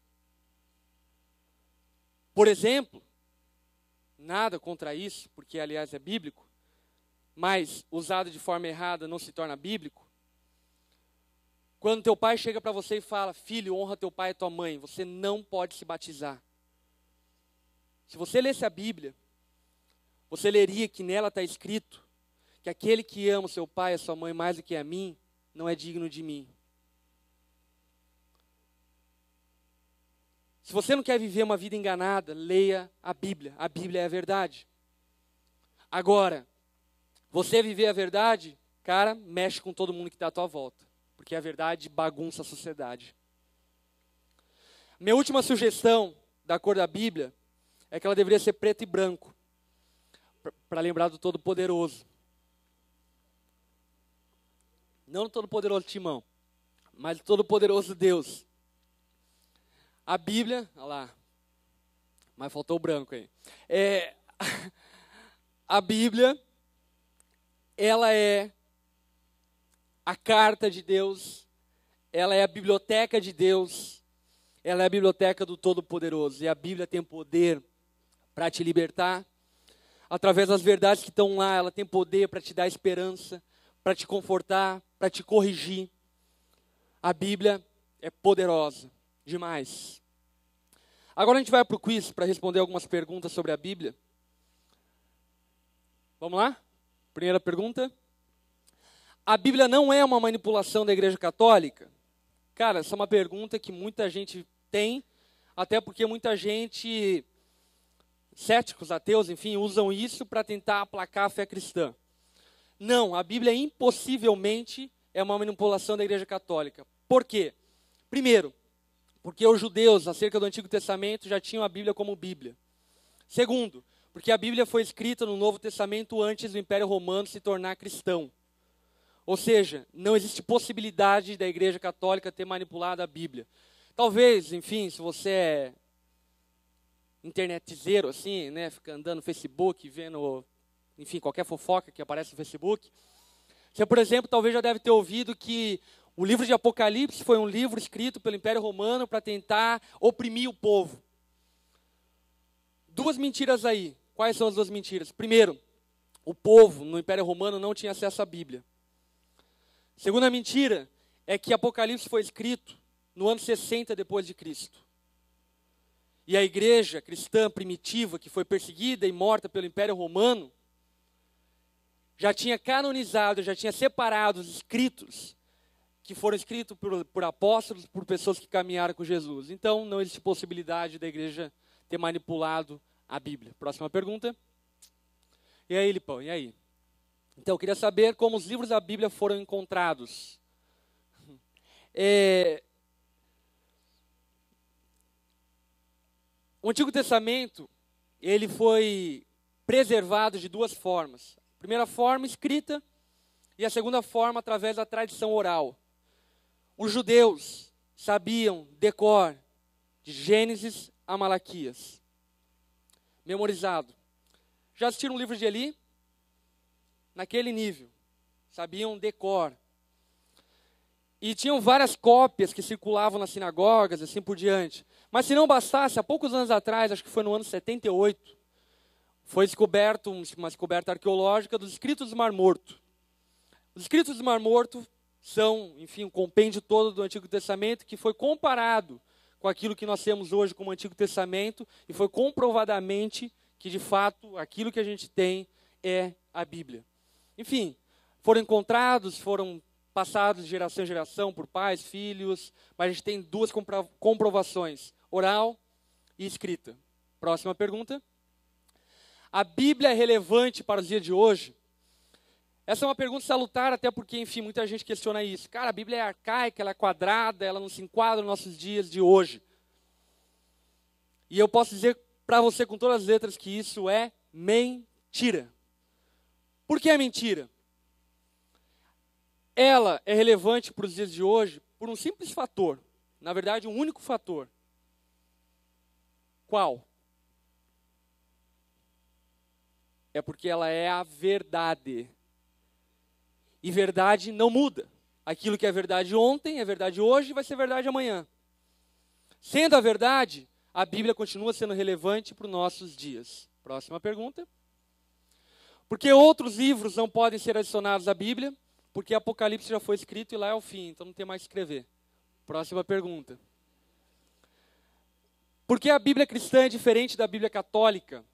Speaker 2: Por exemplo, nada contra isso, porque aliás é bíblico, mas usado de forma errada não se torna bíblico. Quando teu pai chega para você e fala, filho, honra teu pai e tua mãe, você não pode se batizar. Se você lesse a Bíblia, você leria que nela está escrito que aquele que ama seu pai e a sua mãe mais do que a mim, não é digno de mim. Se você não quer viver uma vida enganada, leia a Bíblia. A Bíblia é a verdade. Agora, você viver a verdade, cara, mexe com todo mundo que está à tua volta. Porque a verdade bagunça a sociedade. Minha última sugestão da cor da Bíblia é que ela deveria ser preto e branco. Para lembrar do Todo-Poderoso. Não do Todo-Poderoso Timão, mas do Todo-Poderoso Deus. A Bíblia, olha lá, mas faltou o branco aí. A Bíblia, ela é a carta de Deus, ela é a biblioteca de Deus, ela é a biblioteca do Todo-Poderoso. E a Bíblia tem poder para te libertar. Através das verdades que estão lá, ela tem poder para te dar esperança, para te confortar, para te corrigir. A Bíblia é poderosa demais. Agora a gente vai para o quiz para responder algumas perguntas sobre a Bíblia. Vamos lá? Primeira pergunta. A Bíblia não é uma manipulação da Igreja Católica? Cara, essa é uma pergunta que muita gente tem, até porque muita gente céticos, ateus, enfim, usam isso para tentar aplacar a fé cristã. Não, a Bíblia impossivelmente é uma manipulação da Igreja Católica. Por quê? Primeiro, porque os judeus, acerca do Antigo Testamento, já tinham a Bíblia como Bíblia. Segundo, porque a Bíblia foi escrita no Novo Testamento antes do Império Romano se tornar cristão. Ou seja, não existe possibilidade da Igreja Católica ter manipulado a Bíblia. Talvez, enfim, se você é internetizeiro, assim, né, fica andando no Facebook, vendo, enfim, qualquer fofoca que aparece no Facebook, você, por exemplo, talvez já deve ter ouvido que o livro de Apocalipse foi um livro escrito pelo Império Romano para tentar oprimir o povo. Duas mentiras aí. Quais são as duas mentiras? Primeiro, o povo no Império Romano não tinha acesso à Bíblia. Segunda mentira é que Apocalipse foi escrito no ano 60 depois de Cristo. E a igreja cristã primitiva, que foi perseguida e morta pelo Império Romano, já tinha canonizado, já tinha separado os escritos que foram escritos por apóstolos, por pessoas que caminharam com Jesus. Então, não existe possibilidade da igreja ter manipulado a Bíblia. Próxima pergunta. E aí, Lipão, e aí? Então, eu queria saber como os livros da Bíblia foram encontrados. O Antigo Testamento, ele foi preservado de duas formas. A primeira forma, escrita, e a segunda forma, através da tradição oral. Os judeus sabiam decor de Gênesis a Malaquias. Memorizado. Já assistiram o livro de Eli? Naquele nível. Sabiam decor. E tinham várias cópias que circulavam nas sinagogas, assim por diante. Mas se não bastasse, há poucos anos atrás, acho que foi no ano 78, foi descoberto uma descoberta arqueológica dos escritos do Mar Morto. Os escritos do Mar Morto são, enfim, um compêndio todo do Antigo Testamento que foi comparado com aquilo que nós temos hoje como Antigo Testamento e foi comprovadamente que, de fato, aquilo que a gente tem é a Bíblia. Enfim, foram encontrados, foram passados de geração em geração por pais, filhos, mas a gente tem duas comprovações, oral e escrita. Próxima pergunta. A Bíblia é relevante para os dias de hoje? Essa é uma pergunta salutar, até porque, enfim, muita gente questiona isso. Cara, a Bíblia é arcaica, ela é quadrada, ela não se enquadra nos nossos dias de hoje. E eu posso dizer para você com todas as letras que isso é mentira. Por que é mentira? Ela é relevante para os dias de hoje por um simples fator. Na verdade, um único fator. Qual? É porque ela é a verdade. E verdade não muda. Aquilo que é verdade ontem, é verdade hoje e vai ser verdade amanhã. Sendo a verdade, a Bíblia continua sendo relevante para os nossos dias. Próxima pergunta. Por que outros livros não podem ser adicionados à Bíblia? Porque Apocalipse já foi escrito e lá é o fim, então não tem mais o que escrever. Próxima pergunta. Por que a Bíblia cristã é diferente da Bíblia católica?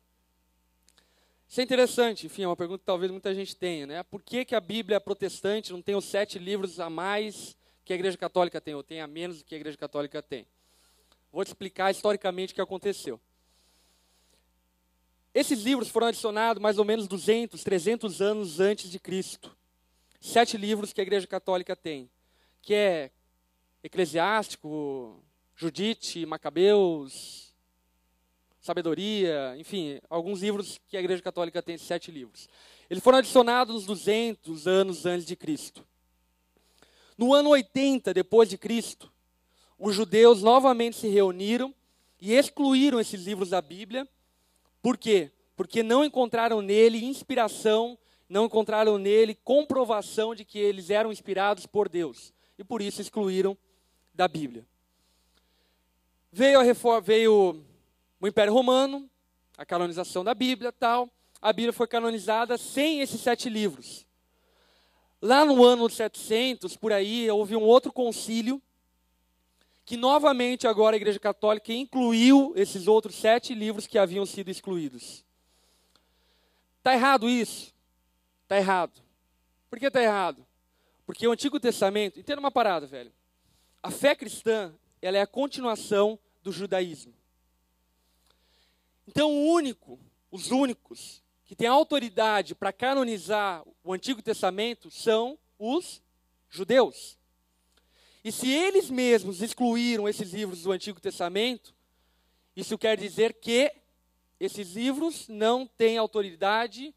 Speaker 2: Isso é interessante, enfim, é uma pergunta que talvez muita gente tenha, né? Por que a Bíblia protestante não tem os 7 livros a mais que a Igreja Católica tem, ou tem a menos do que a Igreja Católica tem? Vou te explicar historicamente o que aconteceu. Esses livros foram adicionados mais ou menos 200, 300 anos antes de Cristo. 7 livros que a Igreja Católica tem, que é Eclesiástico, Judite, Macabeus, Sabedoria, enfim, alguns livros que a Igreja Católica tem, 7 livros. Eles foram adicionados uns 200 anos antes de Cristo. No ano 80 depois de Cristo, os judeus novamente se reuniram e excluíram esses livros da Bíblia. Por quê? Porque não encontraram nele inspiração, não encontraram nele comprovação de que eles eram inspirados por Deus. E por isso excluíram da Bíblia. Veio o Império Romano, a canonização da Bíblia e tal. A Bíblia foi canonizada sem esses 7 livros. Lá no ano 700, por aí, houve um outro concílio que novamente agora a Igreja Católica incluiu esses outros 7 livros que haviam sido excluídos. Está errado isso? Está errado. Por que está errado? Porque o Antigo Testamento, entenda uma parada, velho. A fé cristã, ela é a continuação do judaísmo. Então os únicos que têm autoridade para canonizar o Antigo Testamento são os judeus. E se eles mesmos excluíram esses livros do Antigo Testamento, isso quer dizer que esses livros não têm autoridade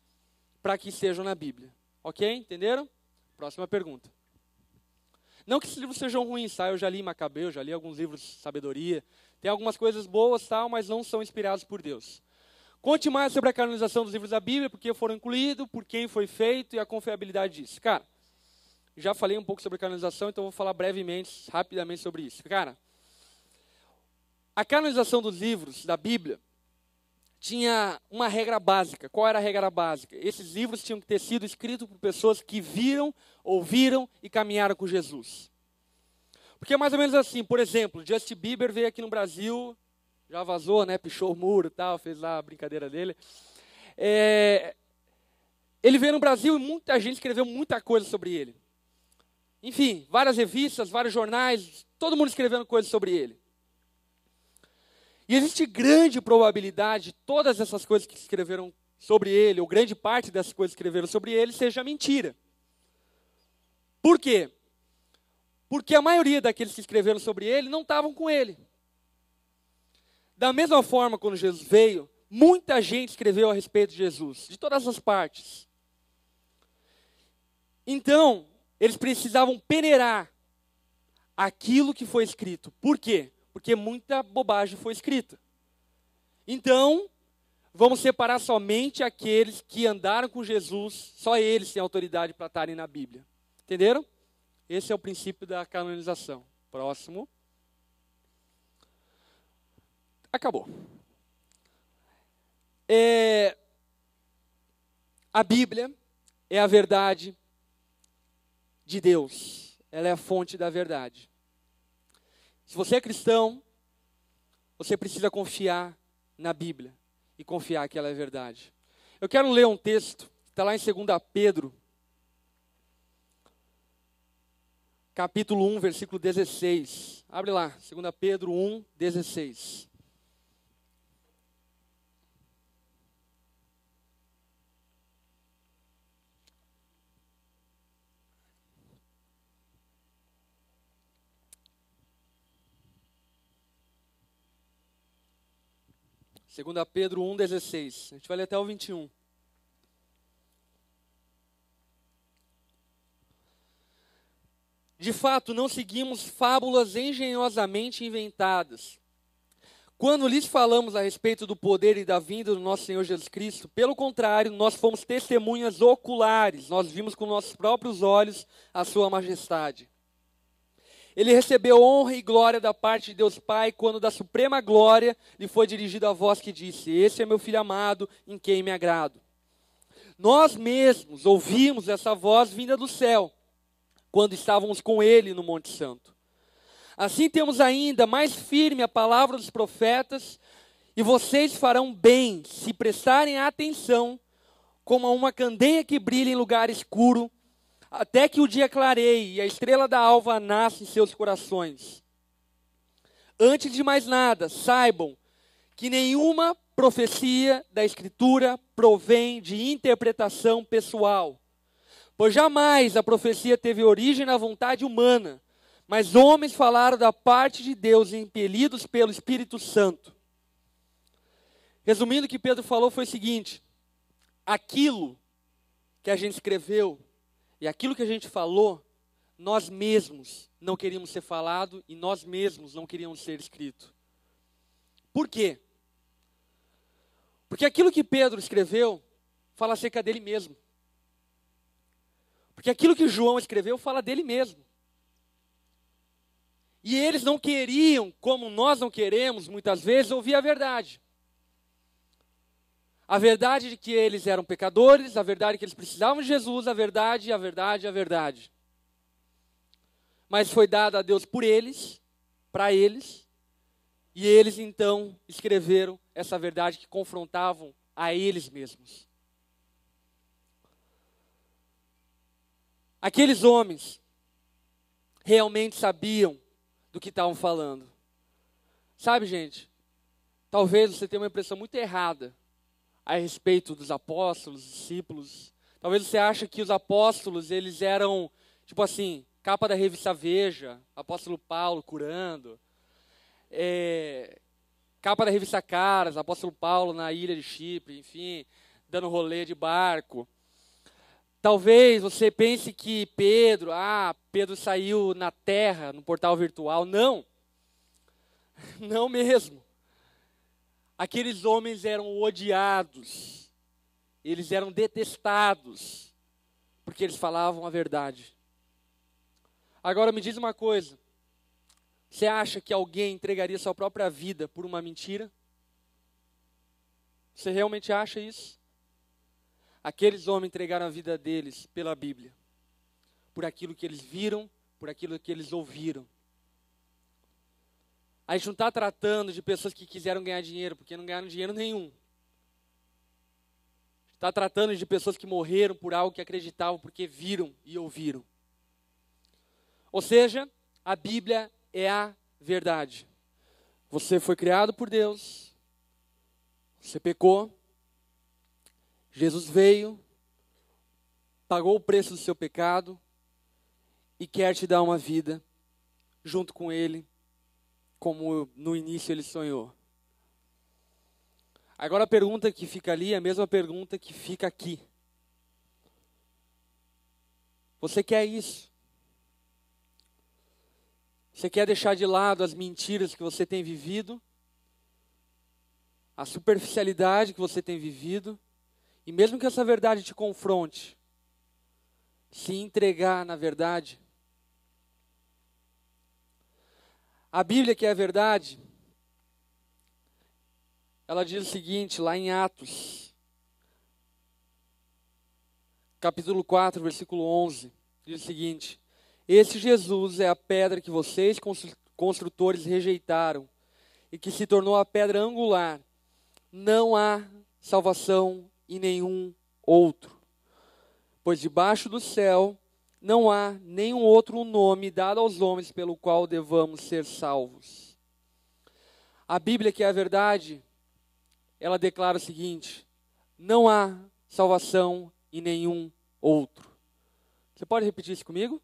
Speaker 2: para que estejam na Bíblia. Ok? Entenderam? Próxima pergunta. Não que esses livros sejam ruins, tá? Eu já li Macabeu, já li alguns livros de sabedoria. Tem algumas coisas boas, tal, mas não são inspirados por Deus. Conte mais sobre a canonização dos livros da Bíblia, por que foram incluídos, por quem foi feito e a confiabilidade disso. Cara, já falei um pouco sobre a canonização, então vou falar brevemente, rapidamente sobre isso. Cara, a canonização dos livros da Bíblia tinha uma regra básica. Qual era a regra básica? Esses livros tinham que ter sido escritos por pessoas que viram, ouviram e caminharam com Jesus. Porque é mais ou menos assim, por exemplo, Justin Bieber veio aqui no Brasil, já vazou, né, pichou o muro e tal, fez lá a brincadeira dele. Ele veio no Brasil e muita gente escreveu muita coisa sobre ele. Enfim, várias revistas, vários jornais, todo mundo escrevendo coisas sobre ele. E existe grande probabilidade de todas essas coisas que escreveram sobre ele, ou grande parte dessas coisas que escreveram sobre ele, seja mentira. Por quê? Porque a maioria daqueles que escreveram sobre ele não estavam com ele. Da mesma forma, quando Jesus veio, muita gente escreveu a respeito de Jesus, de todas as partes. Então, eles precisavam peneirar aquilo que foi escrito. Por quê? Porque muita bobagem foi escrita. Então, vamos separar somente aqueles que andaram com Jesus, só eles têm autoridade para estarem na Bíblia. Entenderam? Esse é o princípio da canonização. Próximo. Acabou. A Bíblia é a verdade de Deus. Ela é a fonte da verdade. Se você é cristão, você precisa confiar na Bíblia e confiar que ela é verdade. Eu quero ler um texto, que está lá em 2 Pedro, capítulo 1, versículo 16. Abre lá, 2 Pedro 1, 16. Segunda Pedro 1,16. A gente vai ler até o 21. De fato, não seguimos fábulas engenhosamente inventadas. Quando lhes falamos a respeito do poder e da vinda do nosso Senhor Jesus Cristo, pelo contrário, nós fomos testemunhas oculares. Nós vimos com nossos próprios olhos a sua majestade. Ele recebeu honra e glória da parte de Deus Pai, quando da suprema glória lhe foi dirigida a voz que disse: Esse é meu Filho amado, em quem me agrado. Nós mesmos ouvimos essa voz vinda do céu, quando estávamos com ele no Monte Santo. Assim temos ainda mais firme a palavra dos profetas, e vocês farão bem se prestarem atenção, como a uma candeia que brilha em lugar escuro, até que o dia clareie e a estrela da alva nasça em seus corações. Antes de mais nada, saibam que nenhuma profecia da Escritura provém de interpretação pessoal, pois jamais a profecia teve origem na vontade humana, mas homens falaram da parte de Deus, impelidos pelo Espírito Santo. Resumindo, o que Pedro falou foi o seguinte: aquilo que a gente escreveu e aquilo que a gente falou, nós mesmos não queríamos ser falado e nós mesmos não queríamos ser escrito. Por quê? Porque aquilo que Pedro escreveu fala acerca dele mesmo. Porque aquilo que João escreveu fala dele mesmo. E eles não queriam, como nós não queremos muitas vezes, ouvir a verdade. A verdade de que eles eram pecadores, a verdade de que eles precisavam de Jesus, a verdade, a verdade, a verdade. Mas foi dada a Deus por eles, para eles, e eles então escreveram essa verdade que confrontavam a eles mesmos. Aqueles homens realmente sabiam do que estavam falando. Sabe, gente? talvez você tenha uma impressão muito errada a respeito dos apóstolos, discípulos. Talvez você ache que os apóstolos, eles eram, tipo assim, capa da revista Veja, apóstolo Paulo curando, capa da revista Caras, apóstolo Paulo na ilha de Chipre, enfim, dando rolê de barco. Talvez você pense que Pedro saiu na terra, no portal virtual. Não, não mesmo. Aqueles homens eram odiados, eles eram detestados, porque eles falavam a verdade. Agora me diz uma coisa, você acha que alguém entregaria sua própria vida por uma mentira? Você realmente acha isso? Aqueles homens entregaram a vida deles pela Bíblia, por aquilo que eles viram, por aquilo que eles ouviram. A gente não está tratando de pessoas que quiseram ganhar dinheiro, porque não ganharam dinheiro nenhum. Está tratando de pessoas que morreram por algo que acreditavam, porque viram e ouviram. Ou seja, a Bíblia é a verdade. Você foi criado por Deus, você pecou, Jesus veio, pagou o preço do seu pecado e quer te dar uma vida junto com Ele, como no início Ele sonhou. Agora a pergunta que fica ali é a mesma pergunta que fica aqui. Você quer isso? Você quer deixar de lado as mentiras que você tem vivido? A superficialidade que você tem vivido? E mesmo que essa verdade te confronte, se entregar na verdade? A Bíblia, que é a verdade, ela diz o seguinte, lá em Atos, capítulo 4, versículo 11, diz o seguinte: esse Jesus é a pedra que vocês, construtores, rejeitaram, e que se tornou a pedra angular. Não há salvação em nenhum outro, pois debaixo do céu não há nenhum outro nome dado aos homens pelo qual devamos ser salvos. A Bíblia, que é a verdade, ela declara o seguinte: não há salvação em nenhum outro. Você pode repetir isso comigo?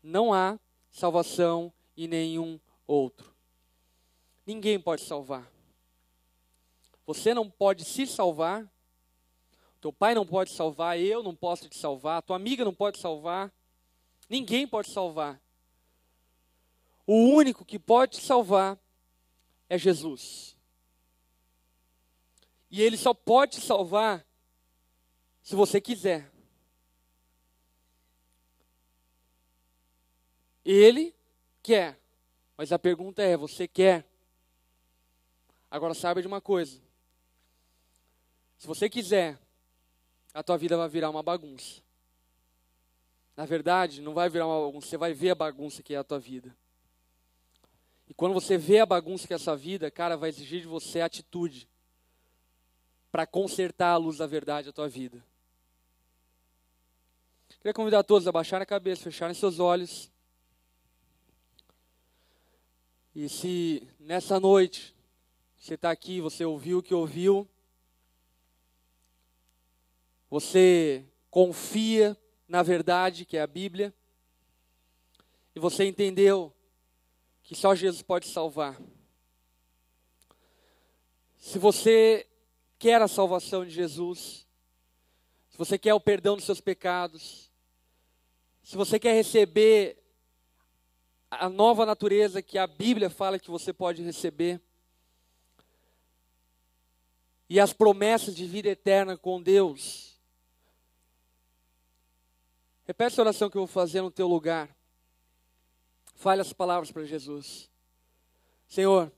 Speaker 2: Não há salvação em nenhum outro. Ninguém pode salvar. Você não pode se salvar. Teu pai não pode salvar. Eu não posso te salvar. Tua amiga não pode salvar. Ninguém pode salvar. O único que pode te salvar é Jesus. E Ele só pode te salvar se você quiser. Ele quer. Mas a pergunta é, você quer? Agora saiba de uma coisa. Se você quiser, a tua vida vai virar uma bagunça. Na verdade, não vai virar uma bagunça, você vai ver a bagunça que é a tua vida. E quando você vê a bagunça que é a sua vida, cara, vai exigir de você atitude para consertar a luz da verdade da tua vida. Queria convidar todos a baixarem a cabeça, fecharem seus olhos. E se nessa noite você está aqui, você ouviu o que ouviu, você confia na verdade, que é a Bíblia, e você entendeu que só Jesus pode salvar. Se você quer a salvação de Jesus, se você quer o perdão dos seus pecados, se você quer receber a nova natureza que a Bíblia fala que você pode receber, e as promessas de vida eterna com Deus, repete essa oração que eu vou fazer no teu lugar. Fale as palavras para Jesus. Senhor,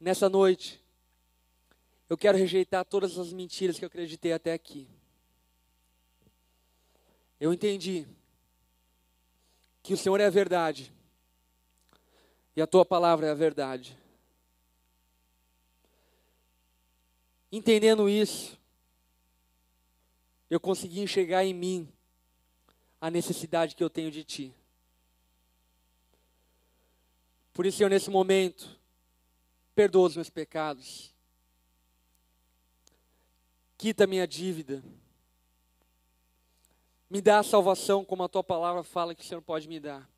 Speaker 2: nessa noite, eu quero rejeitar todas as mentiras que eu acreditei até aqui. Eu entendi que o Senhor é a verdade e a tua palavra é a verdade. Entendendo isso, eu consegui enxergar em mim a necessidade que eu tenho de Ti. Por isso, Senhor, nesse momento, perdoa os meus pecados, quita a minha dívida, me dá a salvação como a tua palavra fala que o Senhor pode me dar.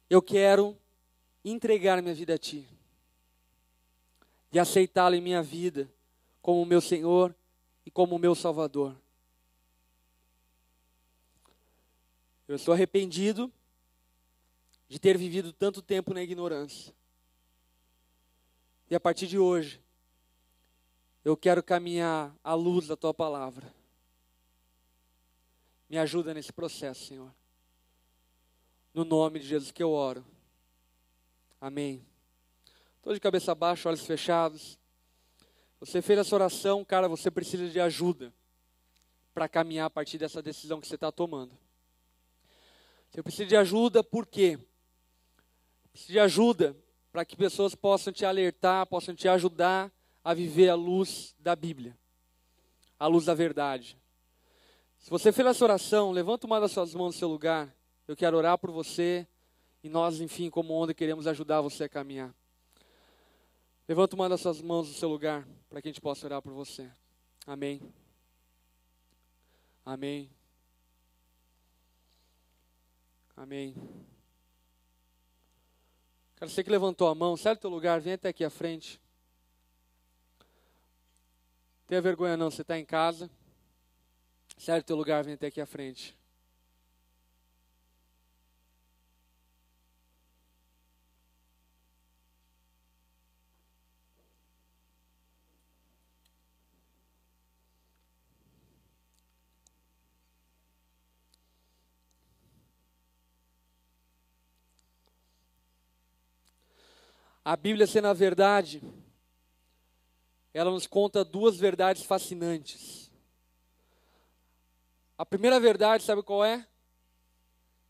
Speaker 2: Eu quero entregar minha vida a ti e aceitá-lo em minha vida como o meu Senhor e como o meu Salvador. Eu estou arrependido de ter vivido tanto tempo na ignorância. E a partir de hoje, eu quero caminhar à luz da tua palavra. Me ajuda nesse processo, Senhor. No nome de Jesus que eu oro. Amém. Estou de cabeça baixa, olhos fechados. Você fez essa oração, cara, você precisa de ajuda para caminhar a partir dessa decisão que você está tomando. Você precisa de ajuda por quê? Precisa de ajuda para que pessoas possam te alertar, possam te ajudar a viver a luz da Bíblia, a luz da verdade. Se você fez essa oração, levanta uma das suas mãos no seu lugar. Eu quero orar por você e nós, enfim, como onda, queremos ajudar você a caminhar. Levanta uma das suas mãos no seu lugar para que a gente possa orar por você. Amém. Amém. Amém. Cara, você que levantou a mão, sai do teu lugar, vem até aqui à frente. Não tenha vergonha não, você está em casa. Sai do teu lugar, vem até aqui à frente. A Bíblia, sendo a verdade, ela nos conta duas verdades fascinantes. A primeira verdade, sabe qual é?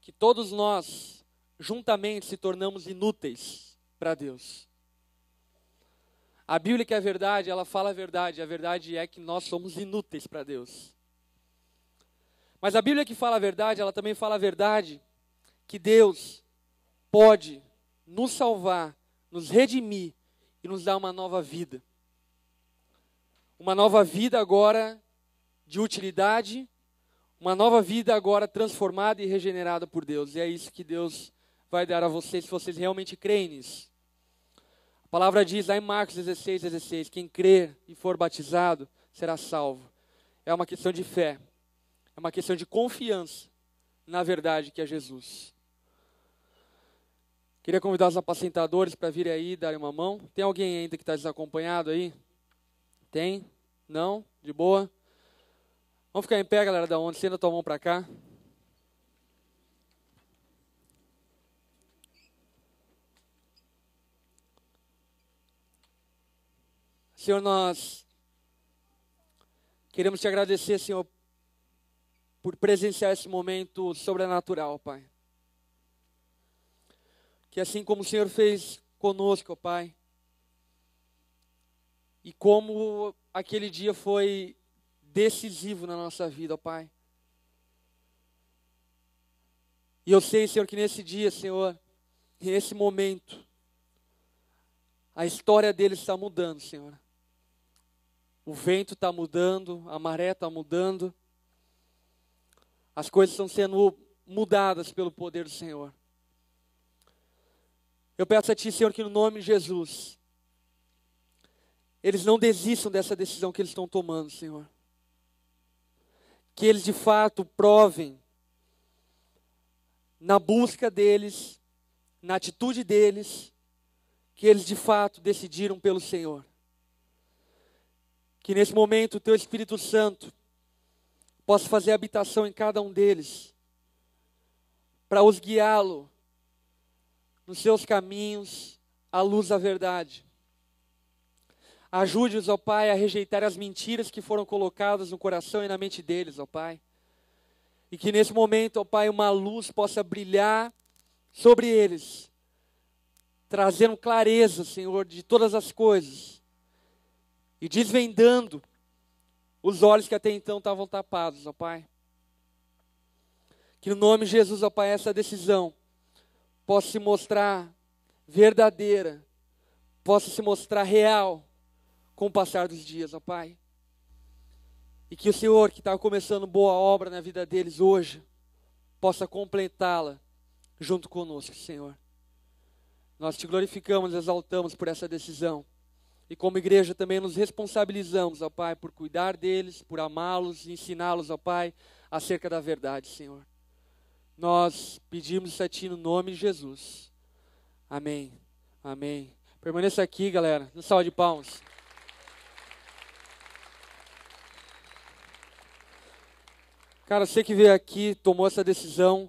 Speaker 2: Que todos nós, juntamente, se tornamos inúteis para Deus. A Bíblia, que é a verdade, ela fala a verdade é que nós somos inúteis para Deus. Mas a Bíblia que fala a verdade, ela também fala a verdade que Deus pode nos salvar, nos redimir e nos dar uma nova vida. Uma nova vida agora de utilidade, uma nova vida agora transformada e regenerada por Deus. E é isso que Deus vai dar a vocês, se vocês realmente creem nisso. A palavra diz lá em Marcos 16, quem crer e for batizado será salvo. É uma questão de fé, é uma questão de confiança na verdade que é Jesus. Queria convidar os apacentadores para virem aí e darem uma mão. Tem alguém ainda que está desacompanhado aí? Tem? Não? De boa? Vamos ficar em pé, galera, da onda. Estenda a tua mão para cá. Senhor, nós queremos te agradecer, Senhor, por presenciar esse momento sobrenatural, Pai. Que assim como o Senhor fez conosco, ó Pai, e como aquele dia foi decisivo na nossa vida, ó Pai. E eu sei, Senhor, que nesse dia, Senhor, nesse momento, a história deles está mudando, Senhor. O vento está mudando, a maré está mudando, as coisas estão sendo mudadas pelo poder do Senhor. Eu peço a Ti, Senhor, que no nome de Jesus, eles não desistam dessa decisão que eles estão tomando, Senhor. Que eles de fato provem na busca deles, na atitude deles, que eles de fato decidiram pelo Senhor. Que nesse momento o Teu Espírito Santo possa fazer habitação em cada um deles, para os guiá-lo nos seus caminhos, à luz da verdade. Ajude-os, ó Pai, a rejeitar as mentiras que foram colocadas no coração e na mente deles, ó Pai. E que nesse momento, ó Pai, uma luz possa brilhar sobre eles, trazendo clareza, Senhor, de todas as coisas, e desvendando os olhos que até então estavam tapados, ó Pai. Que no nome de Jesus, ó Pai, essa decisão possa se mostrar verdadeira possa se mostrar real com o passar dos dias, ó Pai. E que o Senhor, que está começando boa obra na vida deles hoje, possa completá-la junto conosco, Senhor. Nós te glorificamos, exaltamos por essa decisão. E como igreja também nos responsabilizamos, ó Pai, por cuidar deles, por amá-los e ensiná-los, ó Pai, acerca da verdade, Senhor. Nós pedimos isso a Ti no nome de Jesus. Amém. Amém. Permaneça aqui, galera. No salve de palmas. Cara, você que veio aqui, tomou essa decisão,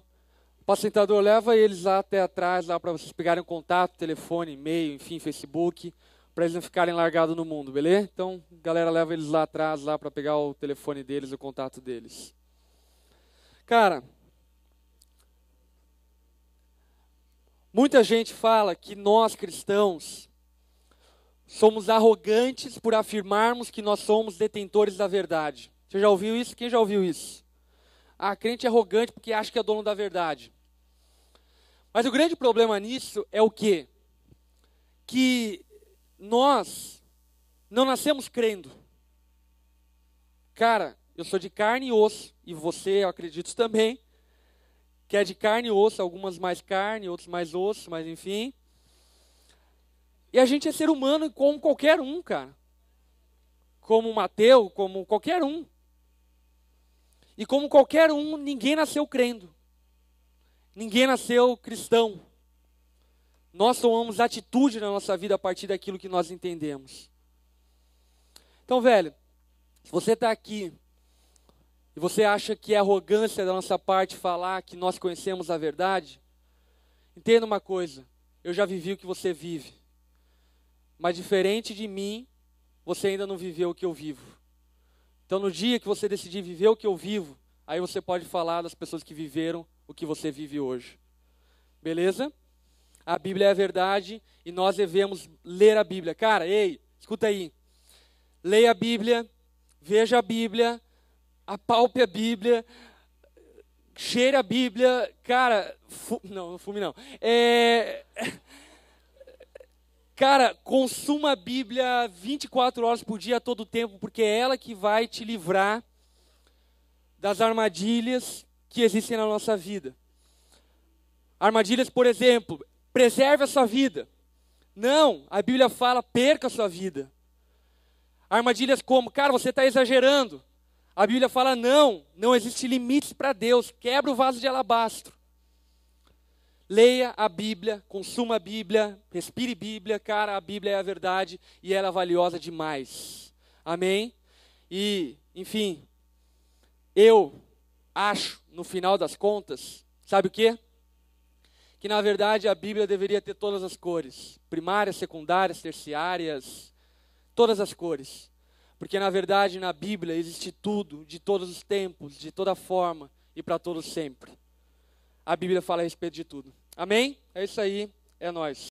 Speaker 2: o pacientador leva eles lá até atrás, lá para vocês pegarem contato, telefone, e-mail, enfim, Facebook, para eles não ficarem largados no mundo, beleza? Então, galera, leva eles lá atrás, lá para pegar o telefone deles, o contato deles. Cara, muita gente fala que nós cristãos somos arrogantes por afirmarmos que nós somos detentores da verdade. Você já ouviu isso? Quem já ouviu isso? Ah, crente é arrogante porque acha que é dono da verdade. Mas o grande problema nisso é o quê? Que nós não nascemos crendo. Cara, eu sou de carne e osso, e você, eu acredito também, que é de carne e osso, algumas mais carne, outros mais osso, mas enfim. E a gente é ser humano como qualquer um, cara. Como um ateu, como qualquer um. E como qualquer um, ninguém nasceu crendo. Ninguém nasceu cristão. Nós tomamos atitude na nossa vida a partir daquilo que nós entendemos. Então, velho, se você está aqui e você acha que é arrogância da nossa parte falar que nós conhecemos a verdade, entenda uma coisa, eu já vivi o que você vive. Mas diferente de mim, você ainda não viveu o que eu vivo. Então, no dia que você decidir viver o que eu vivo, aí você pode falar das pessoas que viveram o que você vive hoje. Beleza? A Bíblia é a verdade e nós devemos ler a Bíblia. Cara, ei, escuta aí. Leia a Bíblia, veja a Bíblia, apalpe a Bíblia, cheire a Bíblia. Cara, não fume não. Cara, consuma a Bíblia 24 horas por dia, a todo tempo, porque é ela que vai te livrar das armadilhas que existem na nossa vida. Armadilhas, por exemplo, preserve a sua vida. Não, a Bíblia fala, perca a sua vida. Armadilhas como, cara, você está exagerando. A Bíblia fala, não existe limites para Deus, quebra o vaso de alabastro. Leia a Bíblia, consuma a Bíblia, respire Bíblia, cara, a Bíblia é a verdade e ela é valiosa demais. Amém? E, enfim, eu acho, no final das contas, sabe o quê? Que na verdade a Bíblia deveria ter todas as cores, primárias, secundárias, terciárias, todas as cores. Porque na verdade na Bíblia existe tudo, de todos os tempos, de toda forma e para todos sempre. A Bíblia fala a respeito de tudo. Amém? É isso aí, é nóis.